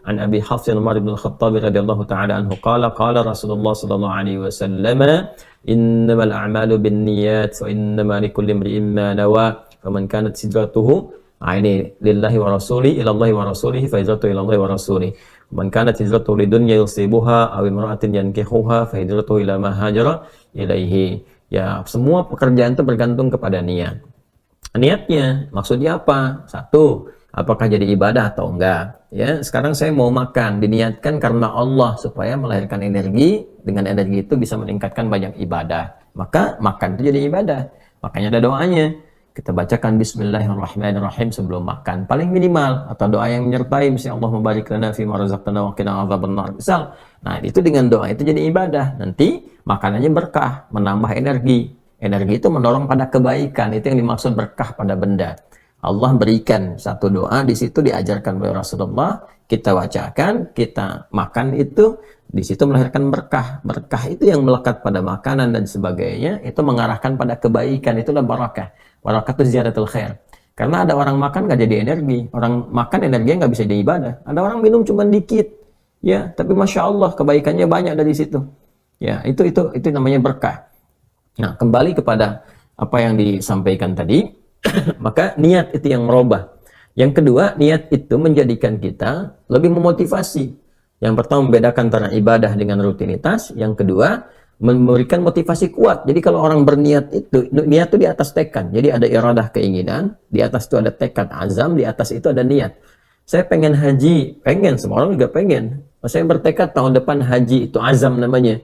an Abi Hafsin Umar bin Khattab radhiyallahu ta'ala anhu qala Rasulullah sallallahu alaihi wasallam innamal a'malu binniyat wa innama likulli imri'in ma nawa faman kanat hijratuhu ini lillahi wa rasuli ila Allah wa rasulihi fa hijratuhu ila Allah wa rasulihi man kanat hijratuhu lidunya yusibuha aw imra'atin yankihuha fa hijratuhu ila ma hajara ilaihi. Ya, semua pekerjaan itu bergantung kepada niat. Niatnya maksudnya apa? 1, apakah jadi ibadah atau enggak? Ya, sekarang saya mau makan, diniatkan karena Allah supaya melahirkan energi, dengan energi itu bisa meningkatkan banyak ibadah. Maka makan itu jadi ibadah. Makanya ada doanya. Kita bacakan bismillahirrahmanirrahim sebelum makan, paling minimal, atau doa yang menyertai misalnya Allah mubarik lana fi ma razaqtana wa qina adzabannar. Misal. Nah, itu dengan doa itu jadi ibadah. Nanti makanannya berkah, menambah energi. Energi itu mendorong pada kebaikan, itu yang dimaksud berkah pada benda. Allah berikan satu doa, di situ diajarkan oleh Rasulullah, kita bacakan, kita makan itu, di situ melahirkan berkah. Berkah itu yang melekat pada makanan dan sebagainya, itu mengarahkan pada kebaikan, itulah barakah. Barakah itu ziyadatul khair. Karena ada orang makan nggak jadi energi, orang makan energinya nggak bisa jadi ibadah. Ada orang minum cuma dikit, ya, tapi masya Allah kebaikannya banyak dari situ. Ya, itu namanya berkah. Nah, kembali kepada apa yang disampaikan tadi. Maka niat itu yang merubah. Yang kedua, niat itu menjadikan kita lebih memotivasi. Yang pertama, membedakan antara ibadah dengan rutinitas. Yang kedua, memberikan motivasi kuat. Jadi kalau orang berniat itu, niat itu di atas tekad. Jadi ada iradah, keinginan, di atas itu ada tekad, azam, di atas itu ada niat. Saya pengen haji, pengen, semua orang juga pengen. Saya bertekad tahun depan haji, itu azam namanya.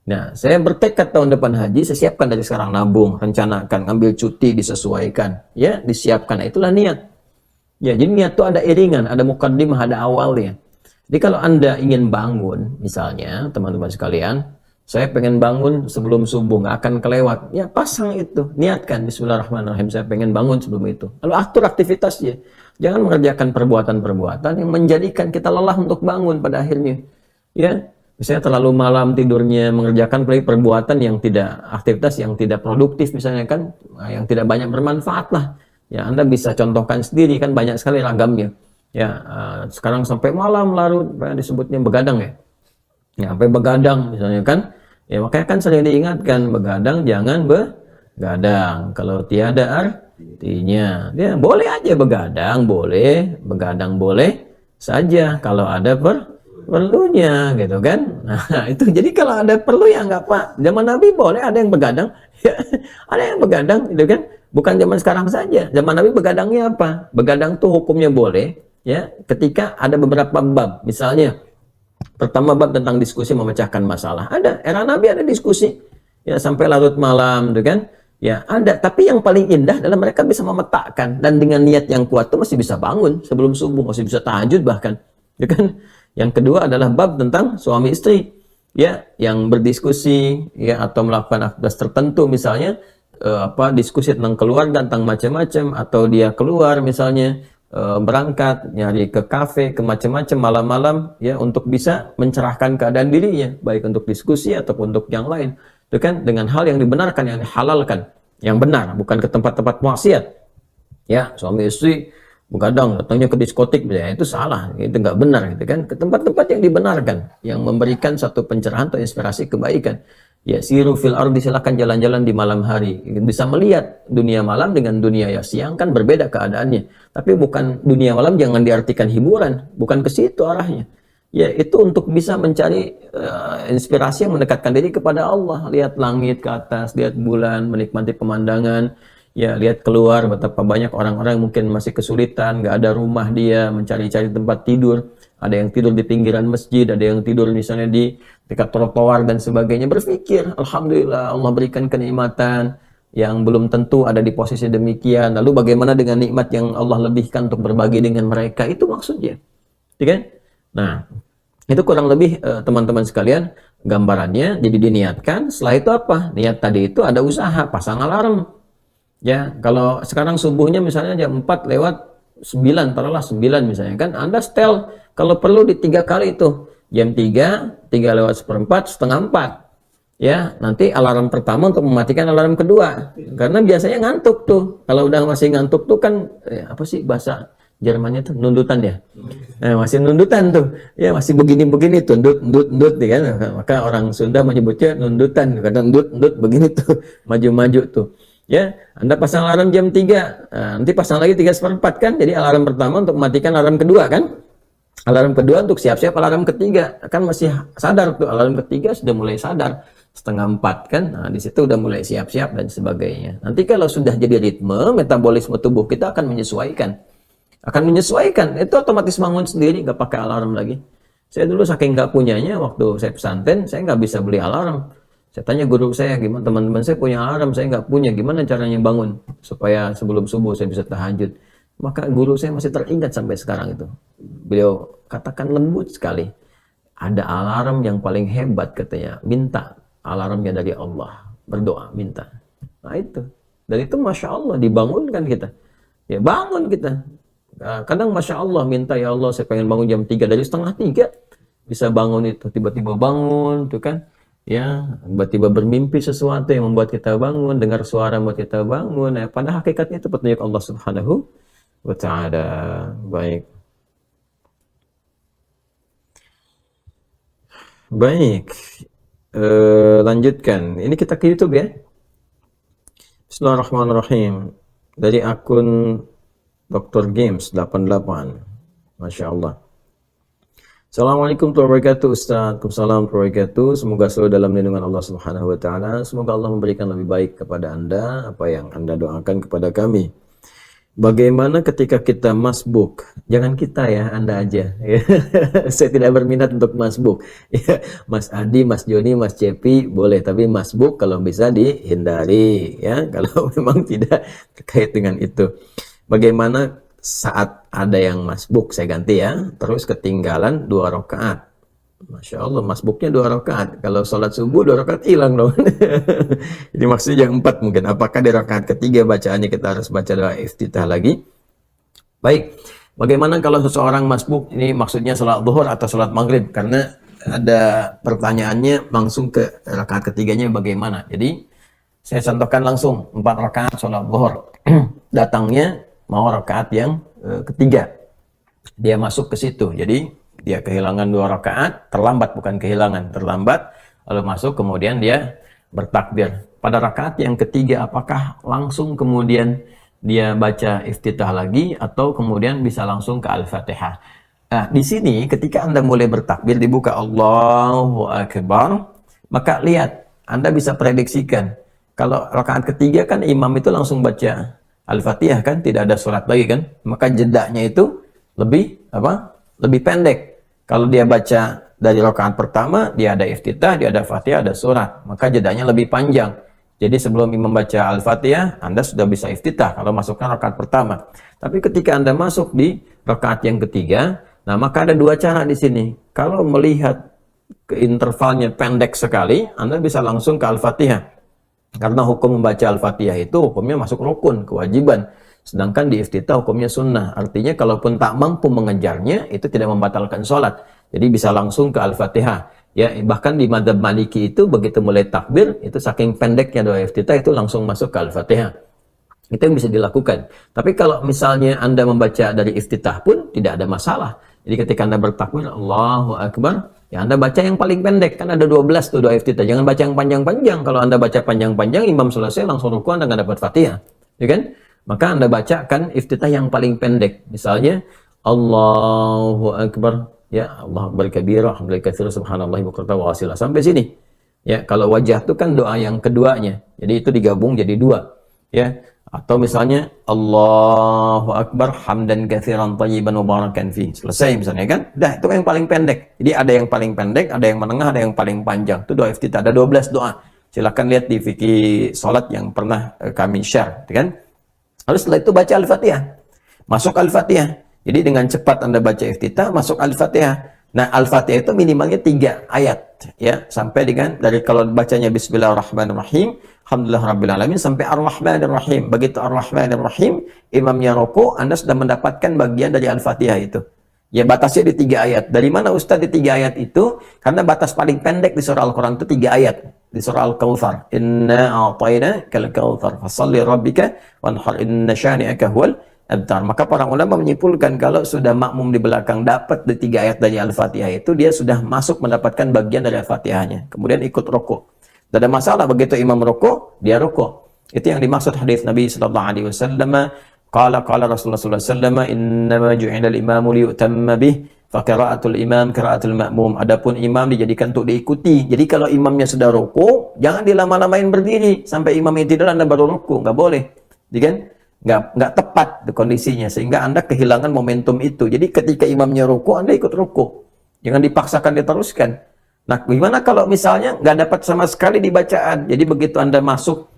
Nah, saya bertekad tahun depan haji, saya siapkan dari sekarang, nabung, rencanakan, ambil cuti, disesuaikan, ya, disiapkan. Nah, itulah niat. Ya, jadi niat itu ada iringan, ada muqaddimah, ada awalnya. Jadi kalau Anda ingin bangun, misalnya, teman-teman sekalian, saya pengen bangun sebelum subuh, nggak akan kelewat. Ya, pasang itu, niatkan, bismillahirrahmanirrahim, saya pengen bangun sebelum itu. Lalu atur aktivitasnya. Jangan mengerjakan perbuatan-perbuatan yang menjadikan kita lelah untuk bangun pada akhirnya. Ya, misalnya terlalu malam tidurnya, mengerjakan perbuatan yang tidak, aktivitas yang tidak produktif misalnya kan, yang tidak banyak bermanfaat lah. Ya, Anda bisa contohkan sendiri kan, banyak sekali ragamnya. Ya, sekarang sampai malam larut, disebutnya begadang ya. Ya, sampai begadang misalnya kan. Ya, makanya kan sering diingatkan, begadang jangan begadang. Kalau tiada artinya, ya boleh aja begadang boleh saja kalau ada perlunya gitu kan. Nah, itu jadi kalau ada perlu ya nggak Pak. Zaman Nabi boleh ada yang begadang, ya, ada yang begadang gitu kan. Bukan zaman sekarang saja. Zaman Nabi begadangnya apa? Begadang tuh hukumnya boleh ya ketika ada beberapa bab. Misalnya pertama bab tentang diskusi memecahkan masalah. Ada, era Nabi ada diskusi ya sampai larut malam gitu kan. Ya, ada, tapi yang paling indah adalah mereka bisa memetakan dan dengan niat yang kuat tuh masih bisa bangun sebelum subuh, masih bisa tahajud bahkan. Ya kan? Yang kedua adalah bab tentang suami istri, ya, yang berdiskusi, ya, atau melakukan aktivitas tertentu, misalnya diskusi tentang keluarga, tentang macam-macam, atau dia keluar misalnya berangkat nyari ke kafe, ke macam-macam malam-malam ya untuk bisa mencerahkan keadaan dirinya, baik untuk diskusi ataupun untuk yang lain. Itu kan dengan hal yang dibenarkan, yang dihalalkan, yang benar, bukan ke tempat-tempat maksiat. Ya, suami istri begadang datangnya ke diskotik, ya itu salah, itu nggak benar gitu kan. Ke tempat-tempat yang dibenarkan, yang memberikan satu pencerahan atau inspirasi kebaikan. Ya, siru fil ardi, silakan jalan-jalan di malam hari. Bisa melihat dunia malam dengan dunia ya siang kan berbeda keadaannya. Tapi bukan dunia malam jangan diartikan hiburan, bukan ke situ arahnya. Ya, itu untuk bisa mencari inspirasi yang mendekatkan diri kepada Allah. Lihat langit ke atas, lihat bulan, menikmati pemandangan. Ya, lihat keluar betapa banyak orang-orang yang mungkin masih kesulitan, nggak ada rumah dia, mencari-cari tempat tidur. Ada yang tidur di pinggiran masjid, ada yang tidur misalnya di dekat trotoar dan sebagainya. Berpikir, alhamdulillah Allah berikan kenikmatan yang belum tentu ada di posisi demikian. Lalu bagaimana dengan nikmat yang Allah lebihkan untuk berbagi dengan mereka? Itu maksudnya. Ya kan? Nah, itu kurang lebih teman-teman sekalian gambarannya. Jadi diniatkan, setelah itu apa? Niat tadi itu ada usaha, pasang alarm. Ya, kalau sekarang subuhnya misalnya jam 4 lewat 9, taruhlah 9 misalnya kan, Anda setel kalau perlu di 3 kali itu. Jam 3, 3 lewat seperempat, setengah 4. Ya, nanti alarm pertama untuk mematikan alarm kedua. Karena biasanya ngantuk tuh. Kalau udah masih ngantuk tuh kan, apa sih bahasa Jermannya tuh? Nundutan ya? Masih nundutan tuh. Ya, masih begini-begini tuh, ndut, ya kan? Maka orang Sunda menyebutnya nundutan. Karena ndut begini tuh, maju-maju tuh. Ya, Anda pasang alarm jam 3, nanti pasang lagi 3 seperempat kan, jadi alarm pertama untuk mematikan alarm kedua kan, alarm kedua untuk siap-siap alarm ketiga, kan masih sadar tuh, alarm ketiga sudah mulai sadar, setengah 4 kan, nah di situ udah mulai siap-siap dan sebagainya. Nanti kalau sudah jadi ritme, metabolisme tubuh kita akan menyesuaikan, itu otomatis bangun sendiri, nggak pakai alarm lagi. Saya dulu saking nggak punyanya, waktu saya pesantren, saya nggak bisa beli alarm. Saya tanya guru saya, gimana teman-teman saya punya alarm, saya nggak punya, gimana caranya bangun supaya sebelum subuh saya bisa tahajud. Maka guru saya masih teringat sampai sekarang itu. Beliau katakan lembut sekali. Ada alarm yang paling hebat katanya, minta alarmnya dari Allah, berdoa, minta. Nah itu, dari itu Masya Allah dibangunkan kita. Ya bangun kita. Kadang Masya Allah minta, ya Allah saya pengen bangun jam 3, dari setengah 3 bisa bangun itu, tiba-tiba bangun, tuh kan. Ya, tiba-tiba bermimpi sesuatu yang membuat kita bangun, dengar suara membuat kita bangun. Ya, pada hakikatnya itu petunjuk Allah Subhanahu wa Ta'ala. Baik. Baik. Lanjutkan. Ini kita ke YouTube ya. Bismillahirrahmanirrahim. Dari akun Dr. Games 88. Masya Allah. Assalamualaikum warahmatullahi wabarakatuh, Ustaz. Waalaikumsalam warahmatullahi wabarakatuh. Semoga selalu dalam lindungan Allah Subhanahu wa Ta'ala. Semoga Allah memberikan lebih baik kepada Anda apa yang Anda doakan kepada kami. Bagaimana ketika kita masbuk? Jangan kita ya, Anda aja. Saya tidak berminat untuk masbuk. Mas Adi, Mas Joni, Mas Cepi boleh, tapi masbuk kalau bisa dihindari ya. Kalau memang tidak terkait dengan itu. Bagaimana saat ada yang masbuk, saya ganti ya, terus ketinggalan 2 rakaat. Masya Allah, masbuknya 2 rakaat. Kalau sholat subuh 2 rakaat hilang dong. Jadi maksudnya yang 4 mungkin. Apakah di rakaat ketiga bacaannya kita harus baca doa iftitah lagi? Baik. Bagaimana kalau seseorang masbuk, ini maksudnya sholat zuhur atau sholat maghrib? Karena ada pertanyaannya langsung ke rakaat ketiganya bagaimana. Jadi saya contohkan langsung 4 rakaat sholat zuhur. Datangnya mau rakaat yang ketiga, dia masuk ke situ, jadi dia kehilangan 2 rakaat, terlambat, bukan kehilangan, terlambat, lalu masuk, kemudian dia bertakbir. Pada rakaat yang ketiga, apakah langsung kemudian dia baca iftitah lagi, atau kemudian bisa langsung ke Al-Fatihah? Nah, di sini ketika Anda mulai bertakbir, dibuka Allahu Akbar, maka lihat, Anda bisa prediksikan, kalau rakaat ketiga kan imam itu langsung baca Al-Fatihah kan, tidak ada surat lagi kan, maka jedanya itu lebih lebih pendek. Kalau dia baca dari rakaat pertama, dia ada iftitah, dia ada Fatihah, ada surat, maka jedanya lebih panjang. Jadi sebelum imam baca Al-Fatihah, Anda sudah bisa iftitah kalau masukkan rakaat pertama. Tapi ketika Anda masuk di rakaat yang ketiga, nah maka ada 2 cara di sini. Kalau melihat ke intervalnya pendek sekali, Anda bisa langsung ke Al-Fatihah. Karena hukum membaca Al-Fatihah itu hukumnya masuk rukun, kewajiban. Sedangkan di iftitah hukumnya sunnah. Artinya kalaupun tak mampu mengejarnya, itu tidak membatalkan sholat. Jadi bisa langsung ke Al-Fatihah. Ya, bahkan di madzhab Maliki itu begitu mulai takbir, itu saking pendeknya doa iftitah itu langsung masuk ke Al-Fatihah. Itu yang bisa dilakukan. Tapi kalau misalnya Anda membaca dari iftitah pun tidak ada masalah. Jadi ketika Anda bertakbir, Allahu Akbar, ya Anda baca yang paling pendek. Kan ada 12 tuh doa iftitah. Jangan baca yang panjang-panjang. Kalau Anda baca panjang-panjang, imam selesai langsung ruku, Anda nggak dapat Fatihah. Ya kan? Maka Anda bacakan iftitah yang paling pendek. Misalnya, Allahu Akbar, ya Allah Akbar kabira, alhamdulillah katsira, subhanallahi bukratan wa asila. Sampai sini. Ya, kalau wajah itu kan doa yang keduanya. Jadi itu digabung jadi dua. Ya, atau misalnya Allahu Akbar hamdan katsiran thayyiban mubarakan fi. Selesai misalnya kan? Dah, itu yang paling pendek. Jadi ada yang paling pendek, ada yang menengah, ada yang paling panjang. Itu doa iftitah. Ada 12 doa. Silakan lihat di fikih salat yang pernah kami share, kan? Lalu setelah itu baca Al-Fatihah. Masuk Al-Fatihah. Jadi dengan cepat Anda baca iftitah, masuk Al-Fatihah. Nah, Al-Fatihah itu minimalnya 3 ayat, ya, sampai dengan dari kalau bacanya Bismillahirrahmanirrahim, Alhamdulillahirrahmanirrahim, sampai Ar-Rahmanirrahim. Begitu Ar-Rahmanirrahim, imamnya roko, Anda sudah mendapatkan bagian dari Al-Fatihah itu. Ya, batasnya di 3 ayat. Dari mana Ustaz di 3 ayat itu? Karena batas paling pendek di surah Al-Quran itu 3 ayat. Di surah Al-Kautsar, Inna a'tayna kal kautsar, fasalli rabbika wanhar, inna syani'aka huwal abtar. Maka para ulama menyimpulkan kalau sudah makmum di belakang dapat di 3 ayat dari Al-Fatihah itu, dia sudah masuk mendapatkan bagian dari Al-Fatihahnya. Kemudian ikut rukuk. Tidak ada masalah begitu imam rukuk, dia rukuk. Itu yang dimaksud hadis Nabi sallallahu alaihi wasallam. Qala Rasulullah sallallahu alaihi wasallam, "Innama ju'ila al-imamu liyutamma bih, fa qira'atul imam qira'atul ma'mum." Adapun imam dijadikan untuk diikuti. Jadi kalau imamnya sudah rukuk, jangan dilama-lamain berdiri sampai imamnya tidur Anda baru rukuk, enggak boleh. Jadi kan nggak tepat kondisinya, sehingga Anda kehilangan momentum itu. Jadi ketika imamnya ruku, Anda ikut ruku, jangan dipaksakan diteruskan. Nah, gimana kalau misalnya nggak dapat sama sekali di bacaan? Jadi begitu Anda masuk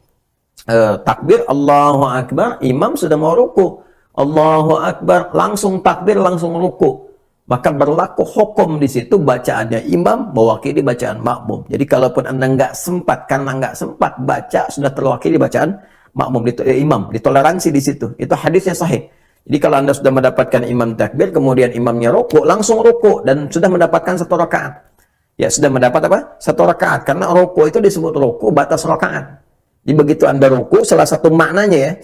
takbir Allahu Akbar, imam sudah mau ruku, Allahu Akbar, langsung takbir, langsung ruku, maka berlaku hukum di situ bacaannya imam mewakili bacaan makmum. Jadi kalaupun Anda nggak sempat, karena nggak sempat baca, sudah terwakili bacaan makmum, imam, ditoleransi di situ. Itu hadisnya sahih. Jadi kalau Anda sudah mendapatkan imam takbir, kemudian imamnya ruku, langsung ruku dan sudah mendapatkan 1 rakaat. Ya, sudah mendapat apa? 1 rakaat. Karena ruku itu disebut ruku batas rakaat. Jadi begitu Anda ruku, salah satu maknanya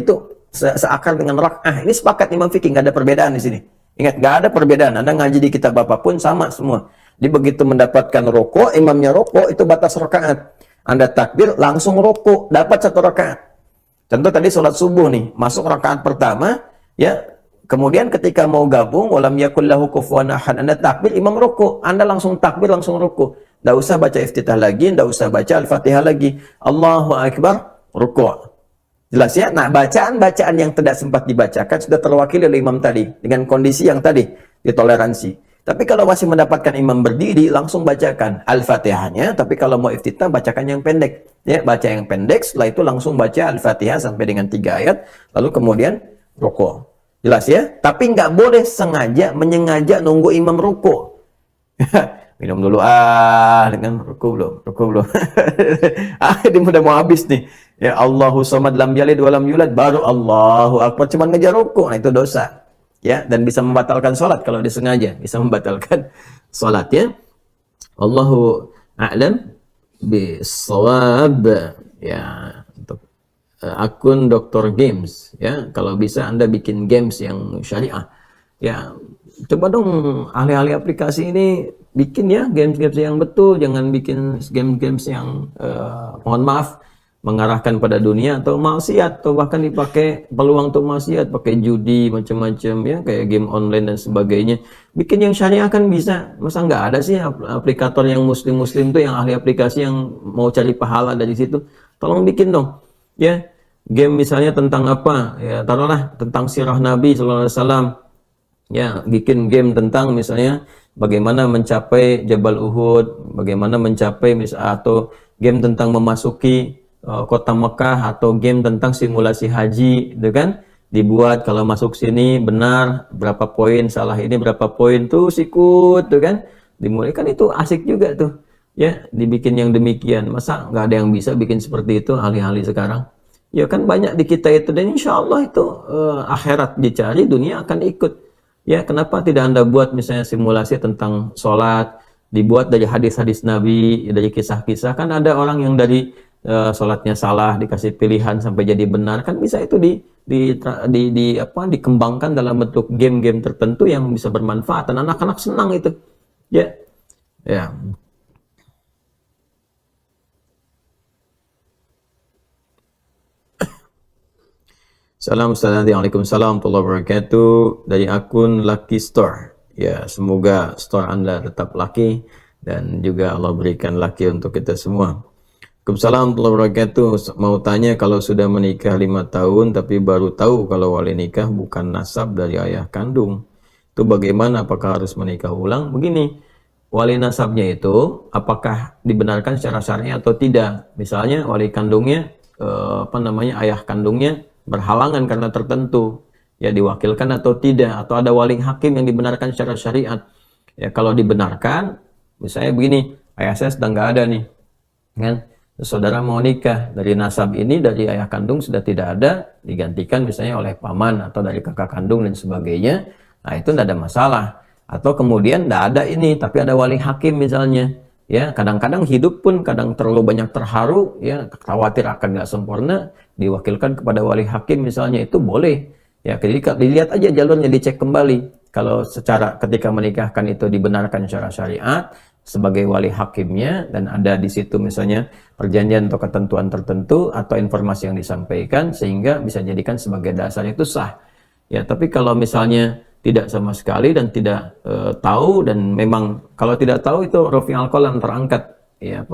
itu seakar dengan rakaat. Ini sepakat imam fikih, nggak ada perbedaan di sini. Ingat, nggak ada perbedaan. Anda ngaji di kitab apapun sama semua. Jadi begitu mendapatkan ruku, imamnya ruku, itu batas rakaat. Anda takbir, langsung ruku, dapat 1 rakaat. Contoh tadi sholat subuh nih, masuk rakaat pertama, ya, kemudian ketika mau gabung, walam yakul lahu kufuwan ahad, Anda takbir, imam ruku, Anda langsung takbir, langsung ruku. Nggak usah baca iftitah lagi, nggak usah baca Al-Fatihah lagi. Allahu Akbar, ruku. Jelas ya? Nah, bacaan-bacaan yang tidak sempat dibacakan sudah terwakili oleh imam tadi, dengan kondisi yang tadi, ditoleransi. Tapi kalau masih mendapatkan imam berdiri, langsung bacakan Al-Fatihahnya. Tapi kalau mau iftitah, bacakan yang pendek. Ya, baca yang pendek, setelah itu langsung baca Al-Fatihah sampai dengan 3 ayat. Lalu kemudian ruku. Jelas ya? Tapi nggak boleh menyengaja nunggu imam ruku. Minum dulu, dengan ruku belum. Ini udah mau habis nih. Ya, Allahu samad lam yalid wa lam yulad, baru Allahu Akbar, cuma ngejar ruku. Nah, itu dosa. Ya, dan bisa membatalkan sholat kalau disengaja, bisa membatalkan sholat, ya. Allahu a'lam bisawab. Ya, untuk akun Dr. Games, ya, kalau bisa Anda bikin games yang syariah. Ya, coba dong ahli-ahli aplikasi ini bikin ya games-games yang betul, jangan bikin games-games yang mohon maaf mengarahkan pada dunia atau maksiat, atau bahkan dipakai peluang untuk maksiat, pakai judi macam-macam, ya, kayak game online dan sebagainya. Bikin yang syariah kan bisa. Masa nggak ada sih aplikator yang muslim-muslim tuh, yang ahli aplikasi yang mau cari pahala dari situ? Tolong bikin dong, ya. Game misalnya tentang apa, ya, taruhlah tentang sirah Nabi sallallahu alaihi wasallam. Ya, bikin game tentang misalnya bagaimana mencapai Jabal Uhud, bagaimana mencapai atau game tentang memasuki kota Mekah, atau game tentang simulasi haji, gitu kan? Dibuat kalau masuk sini benar berapa poin, salah ini berapa poin, tuh sikut, tuh kan? Dimulai kan, itu asik juga tuh, ya, dibikin yang demikian. Masa nggak ada yang bisa bikin seperti itu ahli-ahli sekarang? Ya kan banyak di kita itu, dan insya Allah itu akhirat dicari, dunia akan ikut. Ya, kenapa tidak Anda buat misalnya simulasi tentang sholat, dibuat dari hadis-hadis Nabi, dari kisah-kisah. Kan ada orang yang dari sholatnya salah, dikasih pilihan sampai jadi benar. Kan bisa itu dikembangkan dalam bentuk game-game tertentu yang bisa bermanfaat. Dan anak-anak senang itu. Ya, ya. Salam Ustaz Nanti, Waalaikumsalam warahmatullahi wabarakatuh, dari akun Lucky Store. Ya, semoga store Anda tetap lucky dan juga Allah berikan lucky untuk kita semua. Waalaikumsalam warahmatullahi wabarakatuh. Mau tanya, kalau sudah menikah 5 tahun tapi baru tahu kalau wali nikah bukan nasab dari ayah kandung, itu bagaimana? Apakah harus menikah ulang? Begini, wali nasabnya itu apakah dibenarkan secara syar'i atau tidak? Misalnya wali kandungnya ayah kandungnya berhalangan karena tertentu, ya diwakilkan atau tidak, atau ada wali hakim yang dibenarkan secara syariat. Ya kalau dibenarkan, misalnya begini, ayah saya sedang nggak ada nih, kan? Saudara mau nikah, dari nasab ini dari ayah kandung sudah tidak ada, digantikan misalnya oleh paman atau dari kakak kandung dan sebagainya. Nah itu tidak ada masalah. Atau kemudian tidak ada ini, tapi ada wali hakim misalnya. Ya, kadang-kadang hidup pun kadang terlalu banyak terharu, ya khawatir akan nggak sempurna, diwakilkan kepada wali hakim misalnya, itu boleh. Ya, jadi dilihat aja jalurnya, dicek kembali. Kalau secara ketika menikahkan itu dibenarkan secara syariat sebagai wali hakimnya, dan ada di situ misalnya perjanjian atau ketentuan tertentu atau informasi yang disampaikan sehingga bisa jadikan sebagai dasar, itu sah. Ya, tapi kalau misalnya tidak sama sekali dan tidak tahu, dan memang kalau tidak tahu itu rafi'al qalam, terangkat ya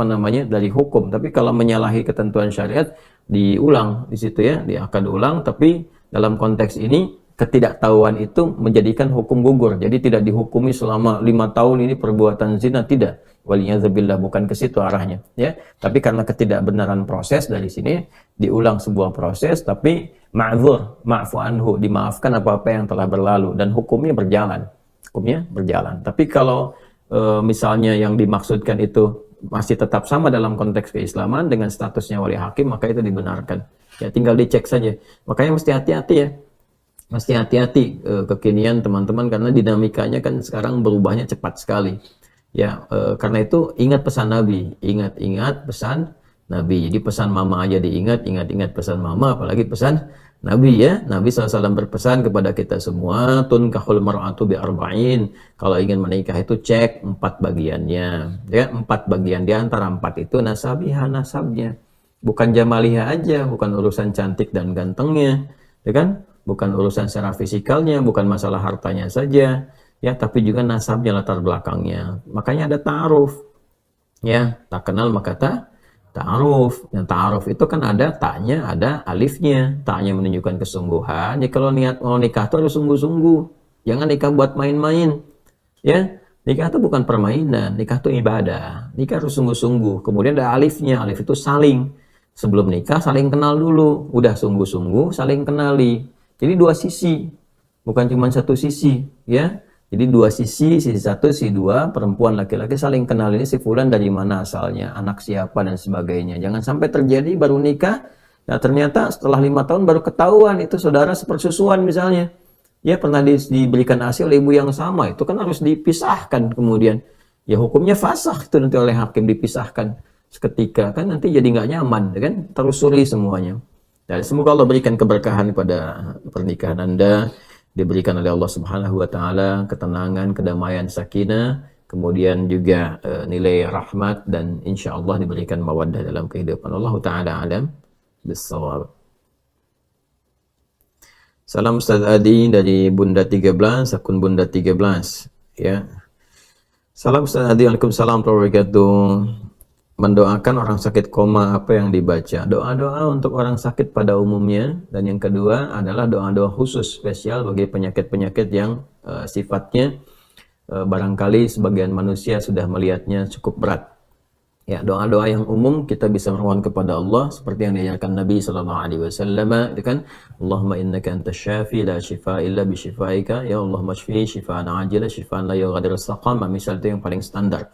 dari hukum. Tapi kalau menyalahi ketentuan syariat, diulang di situ ya, akan diulang. Tapi dalam konteks ini ketidaktahuan itu menjadikan hukum gugur. Jadi tidak dihukumi selama 5 tahun ini perbuatan zina, tidak. Waliyadzubillah, bukan ke situ arahnya ya. Tapi karena ketidakbenaran proses, dari sini diulang sebuah proses, tapi ma'dzur, ma'fu anhu, dimaafkan apa-apa yang telah berlalu, dan hukumnya berjalan. Tapi kalau misalnya yang dimaksudkan itu masih tetap sama dalam konteks keislaman dengan statusnya wali hakim, maka itu dibenarkan. Ya tinggal dicek saja. Makanya mesti hati-hati ya. Mesti hati-hati kekinian teman-teman, karena dinamikanya kan sekarang berubahnya cepat sekali. Ya, karena itu ingat pesan Nabi, ingat pesan Nabi. Jadi pesan mama aja diingat, ingat pesan mama, apalagi pesan Nabi ya. Nabi SAW berpesan kepada kita semua, tunkahul mar'atu bi arba'in. Kalau ingin menikah itu cek 4 bagiannya. Ya, 4 bagian, di antara 4 itu nasabiha, nasabnya. Bukan jamaliha aja, bukan urusan cantik dan gantengnya, ya kan? Bukan urusan secara fisikalnya, bukan masalah hartanya saja. Ya, tapi juga nasabnya, latar belakangnya. Makanya ada ta'aruf. Ya, tak kenal maka ta'aruf. Yang ta'aruf itu kan ada ta'nya, ada alifnya. Ta'nya menunjukkan kesungguhan. Ya kalau niat mau nikah itu harus sungguh-sungguh. Jangan nikah buat main-main. Ya, nikah itu bukan permainan, nikah itu ibadah. Nikah harus sungguh-sungguh. Kemudian ada alifnya. Alif itu saling. Sebelum nikah saling kenal dulu. Udah sungguh-sungguh saling kenali. Jadi 2 sisi. Bukan cuma 1 sisi, ya. Jadi 2 sisi 1, sisi 2, perempuan laki-laki saling kenal, ini si fulan dari mana asalnya, anak siapa dan sebagainya. Jangan sampai terjadi baru nikah, nah ternyata setelah 5 tahun baru ketahuan itu saudara sepersusuan misalnya. Ya pernah diberikan ASI oleh ibu yang sama, itu kan harus dipisahkan kemudian. Ya hukumnya fasakh itu nanti oleh hakim, dipisahkan seketika, kan nanti jadi nggak nyaman, kan terusuri semuanya. Dan semoga Allah berikan keberkahan pada pernikahan Anda, diberikan oleh Allah Subhanahu wa taala ketenangan, kedamaian, sakinah, kemudian juga nilai rahmat, dan insya Allah diberikan mawaddah dalam kehidupan. Allah taala alam bissawab. Salam Ustaz Adi dari Bunda 13, akun Bunda 13 ya. Salam Ustaz Adi, Waalaikumsalam warahmatullahi wabarakatuh. Mendoakan orang sakit koma, apa yang dibaca? Doa-doa untuk orang sakit pada umumnya, dan yang kedua adalah doa-doa khusus spesial bagi penyakit-penyakit yang sifatnya barangkali sebagian manusia sudah melihatnya cukup berat. Ya, doa-doa yang umum kita bisa memohon kepada Allah seperti yang diajarkan Nabi SAW, itu kan, Allahumma innaka antas syafi la shifa illa bi shifaika, ya Allahumma shfi shifaan ajila shifaan la yughadiru saqama, misal itu yang paling standar.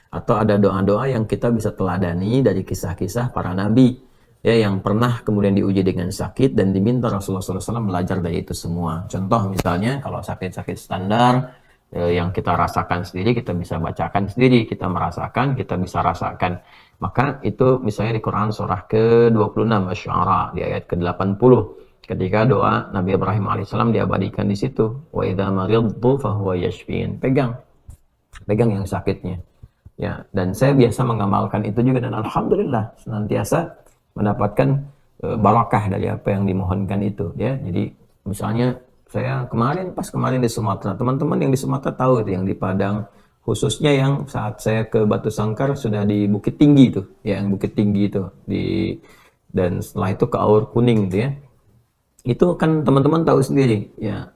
Atau ada doa-doa yang kita bisa teladani dari kisah-kisah para nabi. ya yang pernah kemudian diuji dengan sakit dan diminta Rasulullah SAW belajar dari itu semua. Contoh misalnya kalau sakit-sakit standar yang kita rasakan sendiri, kita bisa bacakan sendiri, kita merasakan, kita bisa rasakan. Maka itu misalnya di Quran surah ke-26 Asy-Syu'ara di ayat ke-80 ketika doa Nabi Ibrahim alaihissalam diabadikan di situ. Wa idza maridtu fahuwa yashfin. Pegang yang sakitnya. Ya, dan saya biasa mengamalkan itu juga dan alhamdulillah senantiasa mendapatkan barakah dari apa yang dimohonkan itu ya. Jadi misalnya saya pas kemarin di Sumatera, teman-teman yang di Sumatera tahu itu yang di Padang, khususnya yang saat saya ke Batu Sangkar sudah di Bukit Tinggi itu, ya yang Bukit Tinggi itu dan setelah itu ke Aur Kuning gitu ya. Itu kan teman-teman tahu sendiri ya,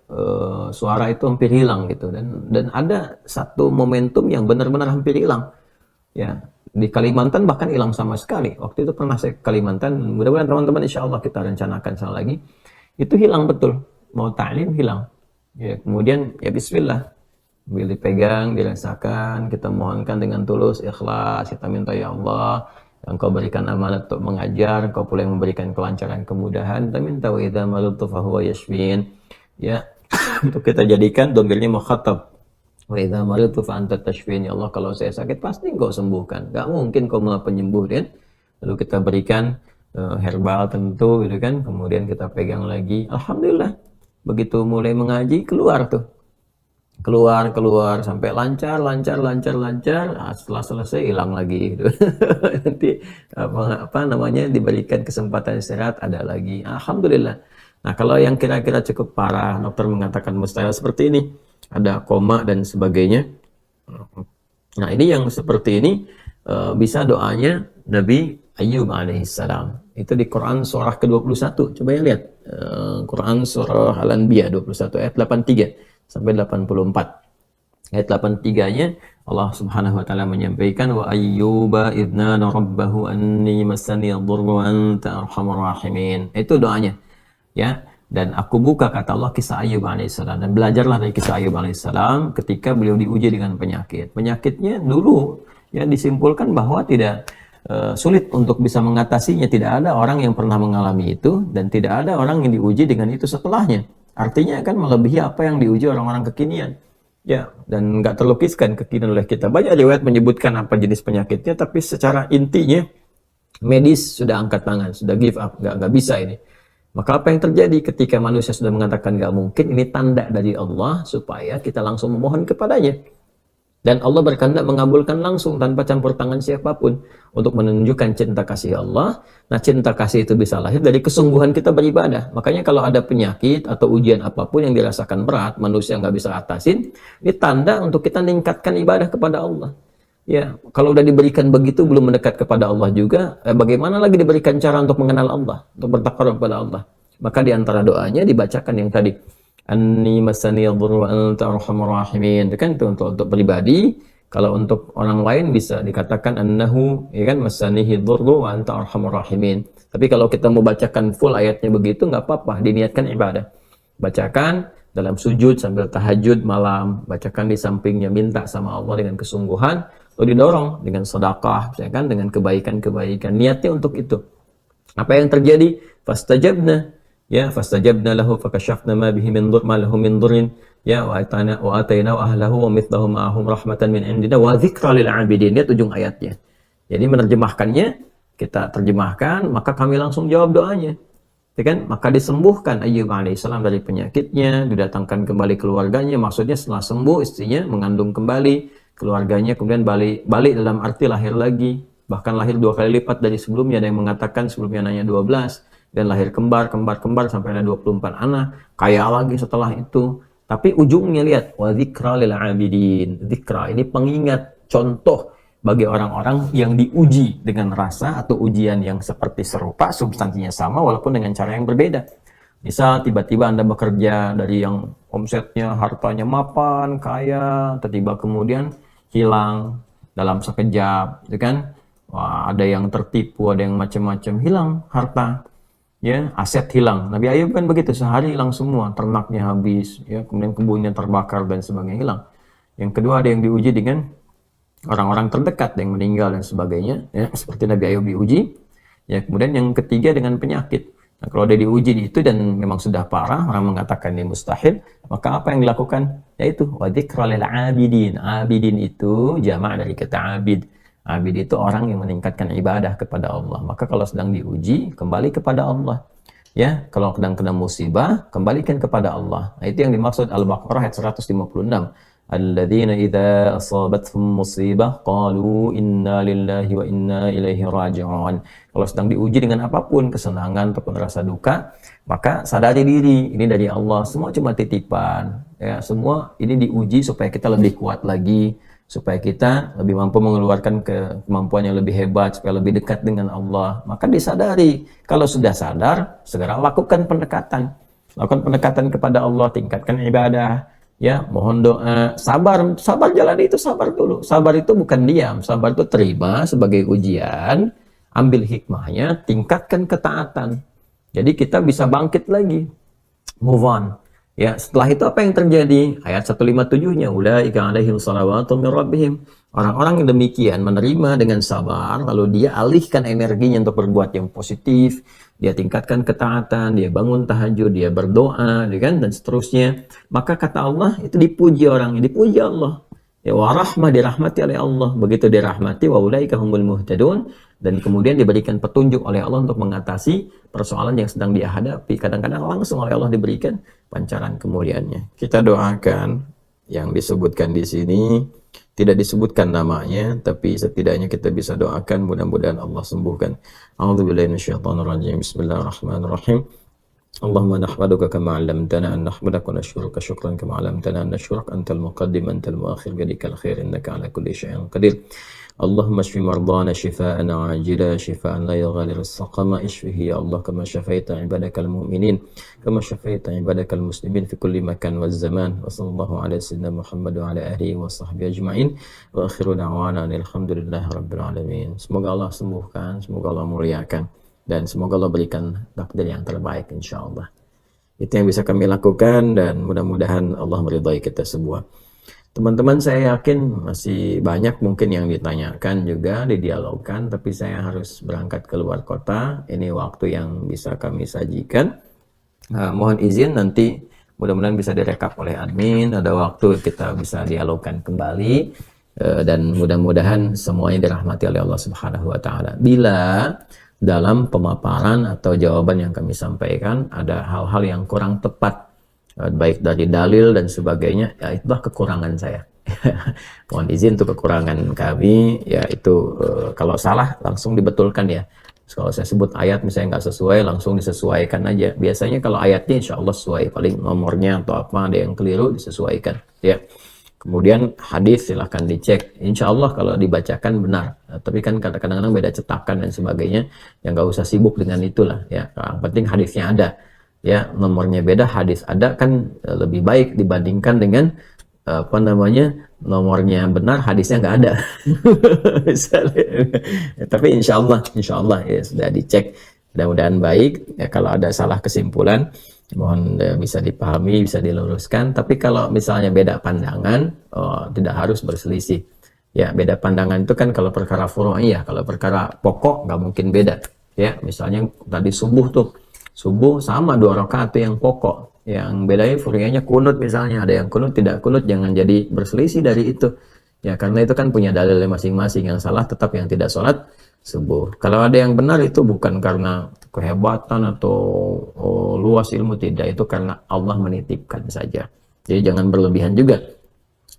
suara itu hampir hilang gitu dan ada satu momentum yang benar-benar hampir hilang ya. Di Kalimantan bahkan hilang sama sekali. Waktu itu pernah saya ke Kalimantan, mudah-mudahan teman-teman insya Allah kita rencanakan sana lagi. Itu hilang betul, mau ta'lim hilang. Ya, kemudian ya bismillah, boleh dipegang, dirasakan, kita mohonkan dengan tulus, ikhlas, kita minta ya Allah, Engkau berikan amanat untuk mengajar, Engkau pula yang memberikan kelancaran, kemudahan. Kita minta wa idza maridtu fahuwa yashfin. Ya, untuk kita jadikan domirnya mukhatab. Wa idza maridtu fa anta tashfin. Ya Allah, kalau saya sakit pasti Engkau sembuhkan. Enggak mungkin Kau maha penyembuh kan? Lalu kita berikan herbal tentu gitu kan. Kemudian kita pegang lagi. Alhamdulillah. Begitu mulai mengaji keluar tuh. Keluar sampai lancar. Nah, setelah selesai hilang lagi gitu. Nanti apa namanya diberikan kesempatan istirahat ada lagi. Alhamdulillah. Nah, kalau yang kira-kira cukup parah, dokter mengatakan mustahil seperti ini, ada koma dan sebagainya. Nah, ini yang seperti ini bisa doanya Nabi Ayyub alaihissalam. Itu di Quran surah ke-21. Coba ya lihat. Quran surah Al-Anbiya 21 ayat 83 sampai 84. Ayat 83-nya Allah Subhanahu wa taala menyampaikan wa ayyuba idna rabbahu anni massani yadhurru wa anta arhamur rahimin. Itu doanya. Ya, dan aku buka kata Allah kisah Ayyub alaihissalam dan belajarlah dari kisah Ayyub alaihissalam ketika beliau diuji dengan penyakit. Penyakitnya dulu ya disimpulkan bahwa tidak sulit untuk bisa mengatasinya. Tidak ada orang yang pernah mengalami itu dan tidak ada orang yang diuji dengan itu setelahnya. Artinya akan melebihi apa yang diuji orang-orang kekinian. Ya, dan nggak terlukiskan kekinian oleh kita. Banyak riwayat menyebutkan apa jenis penyakitnya, tapi secara intinya medis sudah angkat tangan, sudah give up, nggak bisa ini. Maka apa yang terjadi ketika manusia sudah mengatakan nggak mungkin, ini tanda dari Allah supaya kita langsung memohon kepadanya. Dan Allah berkehendak mengabulkan langsung tanpa campur tangan siapapun untuk menunjukkan cinta kasih Allah. Nah, cinta kasih itu bisa lahir dari kesungguhan kita beribadah. Makanya kalau ada penyakit atau ujian apapun yang dirasakan berat, manusia nggak bisa atasin, ini tanda untuk kita meningkatkan ibadah kepada Allah. Ya, kalau udah diberikan begitu belum mendekat kepada Allah juga, bagaimana lagi diberikan cara untuk mengenal Allah, untuk bertakwa kepada Allah? Maka di antara doanya dibacakan yang tadi, Anni masani yadhurru wa anta arhamur rahimin. Itu kan itu untuk pribadi. Kalau untuk orang lain bisa dikatakan annahu, ya kan, masanihi dhurru wa anta arhamur rahimin. Tapi kalau kita mau bacakan full ayatnya begitu nggak apa-apa, diniatkan ibadah. Bacakan dalam sujud sambil tahajud malam, bacakan di sampingnya, minta sama Allah dengan kesungguhan, lalu didorong dengan sedekah, ya kan, dengan kebaikan-kebaikan. Niatnya untuk itu. Apa yang terjadi? Fastajabna. Ya, fastajabna lahu fakashafna ma bihi min dhur ma lahu min dhurrin ya wa atayna ahlahu wa mithlahum ma'ahum rahmatan min indina wa dzikra lil 'abidin. Lihat ujung ayatnya. Jadi menerjemahkannya, kita terjemahkan, maka kami langsung jawab doanya. Ya kan? Maka disembuhkan Ayyub alaihissalam dari penyakitnya, didatangkan kembali keluarganya, maksudnya setelah sembuh istrinya mengandung kembali, keluarganya kemudian balik dalam arti lahir lagi, bahkan lahir 2 kali lipat dari sebelumnya. Ada yang mengatakan sebelumnya hanya 12 dan lahir kembar sampai ada 24 anak, kaya lagi setelah itu. Tapi ujungnya lihat, wa dzikra lil 'abidin. Dzikra ini pengingat, contoh bagi orang-orang yang diuji dengan rasa atau ujian yang seperti serupa, substansinya sama walaupun dengan cara yang berbeda. Misal tiba-tiba Anda bekerja dari yang omsetnya, hartanya mapan, kaya, tiba-tiba kemudian hilang dalam sekejap, gitu kan? Wah, ada yang tertipu, ada yang macam-macam, hilang harta. Ya, aset hilang. Nabi Ayub kan begitu, sehari hilang semua, ternaknya habis, ya, kemudian kebunnya terbakar dan sebagainya hilang. Yang kedua ada yang diuji dengan orang-orang terdekat yang meninggal dan sebagainya, ya, seperti Nabi Ayub diuji. Ya, kemudian yang ketiga dengan penyakit. Nah, kalau dia diuji itu dan memang sudah parah, orang mengatakan ini mustahil, maka apa yang dilakukan? Yaitu wa dzikra lil abidin. Abidin itu jamak dari kata abid. Abid itu orang yang meningkatkan ibadah kepada Allah. Maka kalau sedang diuji, kembali kepada Allah. Ya, kalau sedang kena musibah, kembalikan kepada Allah. Nah, itu yang dimaksud Al-Baqarah ayat 156. Alladzina idza asabathum musibah qalu inna lillahi wa inna ilaihi raji'un. Kalau sedang diuji dengan apapun, kesenangan ataupun rasa duka, maka sadari diri, ini dari Allah, semua cuma titipan. Ya, semua ini diuji supaya kita lebih kuat lagi, supaya kita lebih mampu mengeluarkan kemampuan yang lebih hebat, supaya lebih dekat dengan Allah. Maka disadari, kalau sudah sadar, segera lakukan pendekatan. Lakukan pendekatan kepada Allah, tingkatkan ibadah, ya, mohon doa, sabar jalan itu, sabar dulu. Sabar itu bukan diam, sabar itu terima sebagai ujian, ambil hikmahnya, tingkatkan ketaatan. Jadi kita bisa bangkit lagi, move on. Ya, setelah itu apa yang terjadi? Ayat 157-nya, ulaika alaihim salawatun min rabbihim. Orang-orang yang demikian menerima dengan sabar, lalu dia alihkan energinya untuk berbuat yang positif, dia tingkatkan ketaatan, dia bangun tahajud, dia berdoa, dan seterusnya. Maka kata Allah, itu dipuji orangnya, dipuji Allah. Ya, wa rahmah, dirahmati oleh Allah. Begitu dirahmati, wa ulaika humul muhtadun, dan kemudian diberikan petunjuk oleh Allah untuk mengatasi persoalan yang sedang dia hadapi. Kadang-kadang langsung oleh Allah diberikan pancaran kemuliaannya. Kita doakan yang disebutkan di sini, tidak disebutkan namanya, tapi setidaknya kita bisa doakan mudah-mudahan Allah sembuhkan. A'udzubillahi minasyaitonirrajim. Bismillahirrahmanirrahim. اللهم نحمدك كما علمتنا أن نحمدك ونشكرك شكرا كما علمتنا أن نشكرك أنت المقدم أنت المؤخر بيدك الخير إنك على كل شيء قدير اللهم اشف مرضانا شفاء عاجلا شفاء لا يغادر السقم اشفه يا الله كما شفيت عبادك المؤمنين كما شفيت عبادك المسلمين في كل مكان والزمان وصلى الله على سيدنا محمد وعلى آله وصحبه أجمعين وآخر دعوانا الحمد لله رب العالمين. Semoga Allah sembuhkan, semoga Allah muliakan, dan semoga Allah berikan takdir yang terbaik insyaallah. Itu yang bisa kami lakukan dan mudah-mudahan Allah meridhai kita semua. Teman-teman, saya yakin masih banyak mungkin yang ditanyakan juga, didialogkan, tapi saya harus berangkat ke luar kota. Ini waktu yang bisa kami sajikan. Mohon izin nanti mudah-mudahan bisa direkap oleh admin, ada waktu kita bisa dialogkan kembali, dan mudah-mudahan semuanya dirahmati oleh Allah Subhanahu wa taala. Bila dalam pemaparan atau jawaban yang kami sampaikan ada hal-hal yang kurang tepat, baik dari dalil dan sebagainya, ya itulah kekurangan saya. Mohon izin untuk kekurangan kami, ya itu kalau salah langsung dibetulkan ya. Kalau saya sebut ayat misalnya nggak sesuai, langsung disesuaikan aja. Biasanya kalau ayatnya insya Allah sesuai, paling nomornya atau apa ada yang keliru disesuaikan ya. Kemudian hadis silahkan dicek, insya Allah kalau dibacakan benar. Tapi kan kadang-kadang beda cetakan dan sebagainya, yang nggak usah sibuk dengan itulah ya. Yang penting hadisnya ada, ya nomornya beda, hadis ada kan lebih baik dibandingkan dengan nomornya benar, hadisnya nggak ada. Tapi insya Allah ya sudah dicek, mudah-mudahan baik. Ya, kalau ada salah kesimpulan, mohon bisa dipahami, bisa diluruskan. Tapi kalau misalnya beda pandangan, tidak harus berselisih. Ya, beda pandangan itu kan kalau perkara furu'iyah, kalau perkara pokok nggak mungkin beda. Ya, misalnya tadi subuh sama 2 rakaat yang pokok. Yang bedanya furu'iyahnya kunut misalnya, ada yang kunut tidak kunut, jangan jadi berselisih dari itu. Ya, karena itu kan punya dalilnya masing-masing. Yang salah tetap yang tidak sholat subuh. Kalau ada yang benar itu bukan karena kehebatan atau luas ilmu, tidak, itu karena Allah menitipkan saja. Jadi jangan berlebihan juga.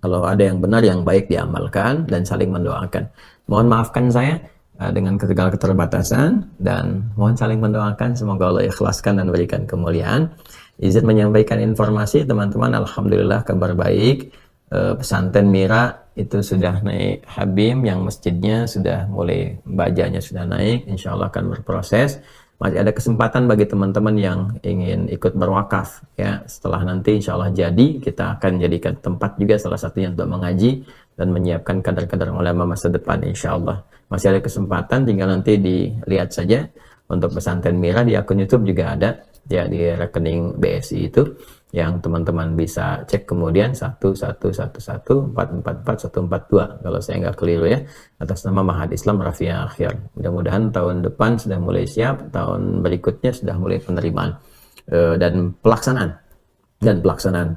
Kalau ada yang benar, yang baik diamalkan dan saling mendoakan. Mohon maafkan saya dengan segala keterbatasan, dan mohon saling mendoakan semoga Allah ikhlaskan dan berikan kemuliaan. Izin menyampaikan informasi teman-teman, alhamdulillah kabar baik. Pesantren Mira itu sudah naik Habim, yang masjidnya sudah mulai, bajanya sudah naik, insya Allah akan berproses. Masih ada kesempatan bagi teman-teman yang ingin ikut berwakaf ya. Setelah nanti insya Allah jadi, kita akan jadikan tempat juga salah satunya untuk mengaji dan menyiapkan kadar-kadar ulama masa depan insya Allah. Masih ada kesempatan, tinggal nanti dilihat saja untuk pesantren Mira di akun YouTube juga ada ya, di rekening BSI itu. yang teman-teman bisa cek kemudian 1111444142 kalau saya nggak keliru ya, atas nama Ma'had Islam Rafiah Akhyar. Mudah-mudahan tahun depan sudah mulai siap, tahun berikutnya sudah mulai penerimaan dan pelaksanaan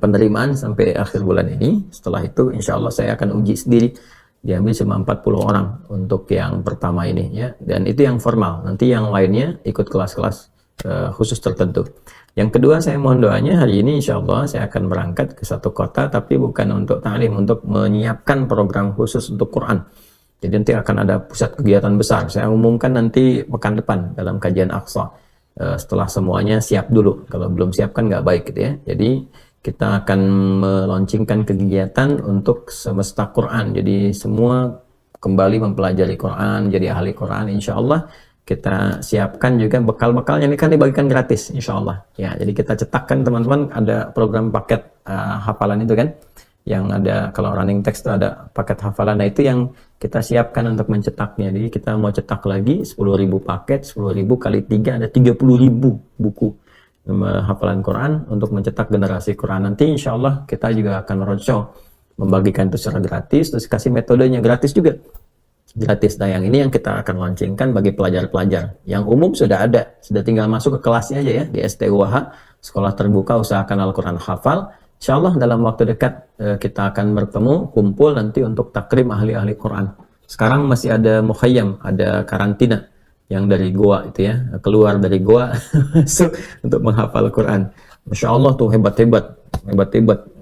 penerimaan sampai akhir bulan ini. Setelah itu insya Allah saya akan uji sendiri, diambil cuma 40 orang untuk yang pertama ini ya, dan itu yang formal. Nanti yang lainnya ikut kelas-kelas khusus tertentu. Yang kedua, saya mohon doanya hari ini insya Allah saya akan berangkat ke satu kota, tapi bukan untuk ta'lim, untuk menyiapkan program khusus untuk Quran. Jadi nanti akan ada pusat kegiatan besar. Saya umumkan nanti pekan depan dalam kajian Aqsa. Setelah semuanya siap dulu. Kalau belum siap kan nggak baik gitu ya. Jadi kita akan meluncurkan kegiatan untuk semesta Quran. Jadi semua kembali mempelajari Quran, jadi ahli Quran insya Allah. Kita siapkan juga bekal-bekalnya, ini kan dibagikan gratis insya Allah ya. Jadi kita cetakkan teman-teman, ada program paket hafalan itu kan, yang ada kalau running text itu ada paket hafalan. Nah itu yang kita siapkan untuk mencetaknya. Jadi kita mau cetak lagi 10.000 paket, 10.000 kali 3 ada 30.000 buku hafalan Quran untuk mencetak generasi Quran. Nanti insya Allah kita juga akan roadshow membagikan itu secara gratis, terus kasih metodenya gratis juga. Gratis. Nah yang ini yang kita akan launchingkan bagi pelajar-pelajar. Yang umum sudah ada, sudah tinggal masuk ke kelasnya aja ya, di STUH, Sekolah Terbuka Usahakan Al-Quran Hafal. Insya Allah dalam waktu dekat kita akan bertemu, kumpul nanti untuk takrim ahli-ahli Quran. Sekarang masih ada mukhayyam, ada karantina yang dari Goa itu ya, keluar dari Goa masuk untuk menghafal Quran. Masya Allah tuh hebat-hebat.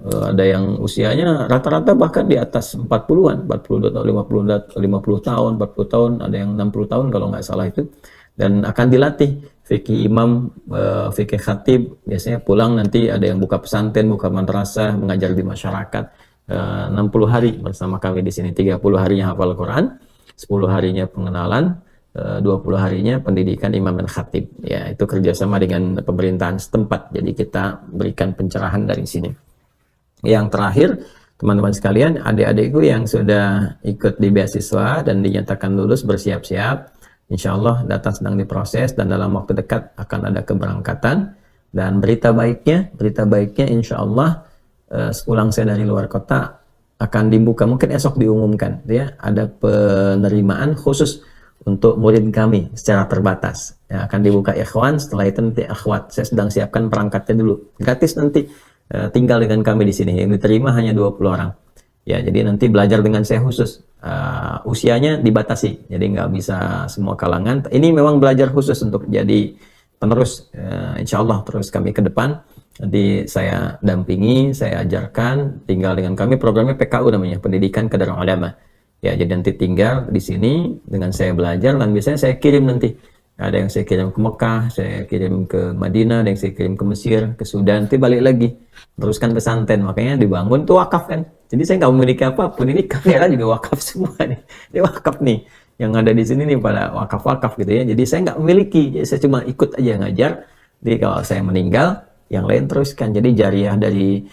Ada yang usianya rata-rata bahkan di atas 40-an, 40 atau 50 tahun, 40 tahun, ada yang 60 tahun kalau nggak salah itu. Dan akan dilatih fikih imam, fikih khatib, biasanya pulang nanti ada yang buka pesantren, buka madrasah, mengajar di masyarakat. 60 hari bersama kami di sini, 30 harinya hafal Quran, 10 harinya pengenalan, 20 harinya pendidikan imam dan khatib. Ya, itu kerjasama dengan pemerintahan setempat. Jadi kita berikan pencerahan dari sini. Yang terakhir, teman-teman sekalian, adik-adikku yang sudah ikut di beasiswa dan dinyatakan lulus bersiap-siap. Insya Allah data sedang diproses dan dalam waktu dekat akan ada keberangkatan. Dan berita baiknya insya Allah sepulang saya dari luar kota akan dibuka, mungkin esok diumumkan ya, ada penerimaan khusus untuk murid kami secara terbatas ya, akan dibuka ikhwan, setelah itu nanti akhwat. Saya sedang siapkan perangkatnya dulu, gratis nanti tinggal dengan kami di sini. Yang diterima hanya 20 orang ya, jadi nanti belajar dengan saya khusus. Usianya dibatasi, jadi nggak bisa semua kalangan. Ini memang belajar khusus untuk jadi penerus, insya Allah terus kami ke depan. Nanti saya dampingi, saya ajarkan, tinggal dengan kami. Programnya PKU namanya, Pendidikan Kader Ulama. Ya, jadi nanti tinggal di sini dengan saya belajar, dan biasanya saya kirim nanti. Ada yang saya kirim ke Mekah, saya kirim ke Madinah, ada yang saya kirim ke Mesir, ke Sudan, nanti balik lagi. Teruskan pesantren, makanya dibangun tuh wakaf kan. Jadi saya nggak memiliki apapun, ini kamera juga wakaf semua nih. Ini wakaf nih, yang ada di sini nih pada wakaf-wakaf gitu ya. Jadi saya nggak memiliki, jadi saya cuma ikut aja ngajar. Jadi kalau saya meninggal, yang lain teruskan. Jadi jariah dari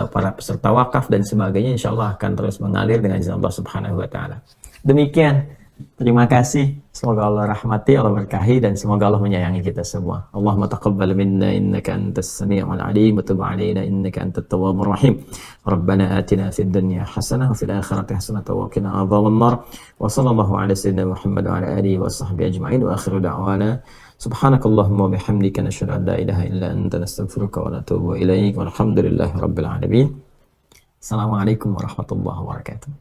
para peserta wakaf dan sebagainya insya Allah akan terus mengalir dengan izin Allah Subhanahu wa Ta'ala. Demikian, terima kasih. Semoga Allah rahmati, Allah berkahi, dan semoga Allah menyayangi kita semua. Allahumma taqabbal minna innaka antas sami'ul alim wa tub 'alaina innaka antat tawwabur rahim. Rabbana atina fid dunya hasanah wa fil akhirati hasanah wa qina adzabannar. Wa sallallahu ala sayyidina Muhammad wa ala alihi wa sahbihi ajma'in. Wa akhiru da'wana subhanakallahumma wa bihamdika nashhadu an la ilaha illa anta nastaghfiruka wa natubu ilaik. Walhamdulillahi rabbil alamin. Assalamualaikum warahmatullahi wabarakatuh.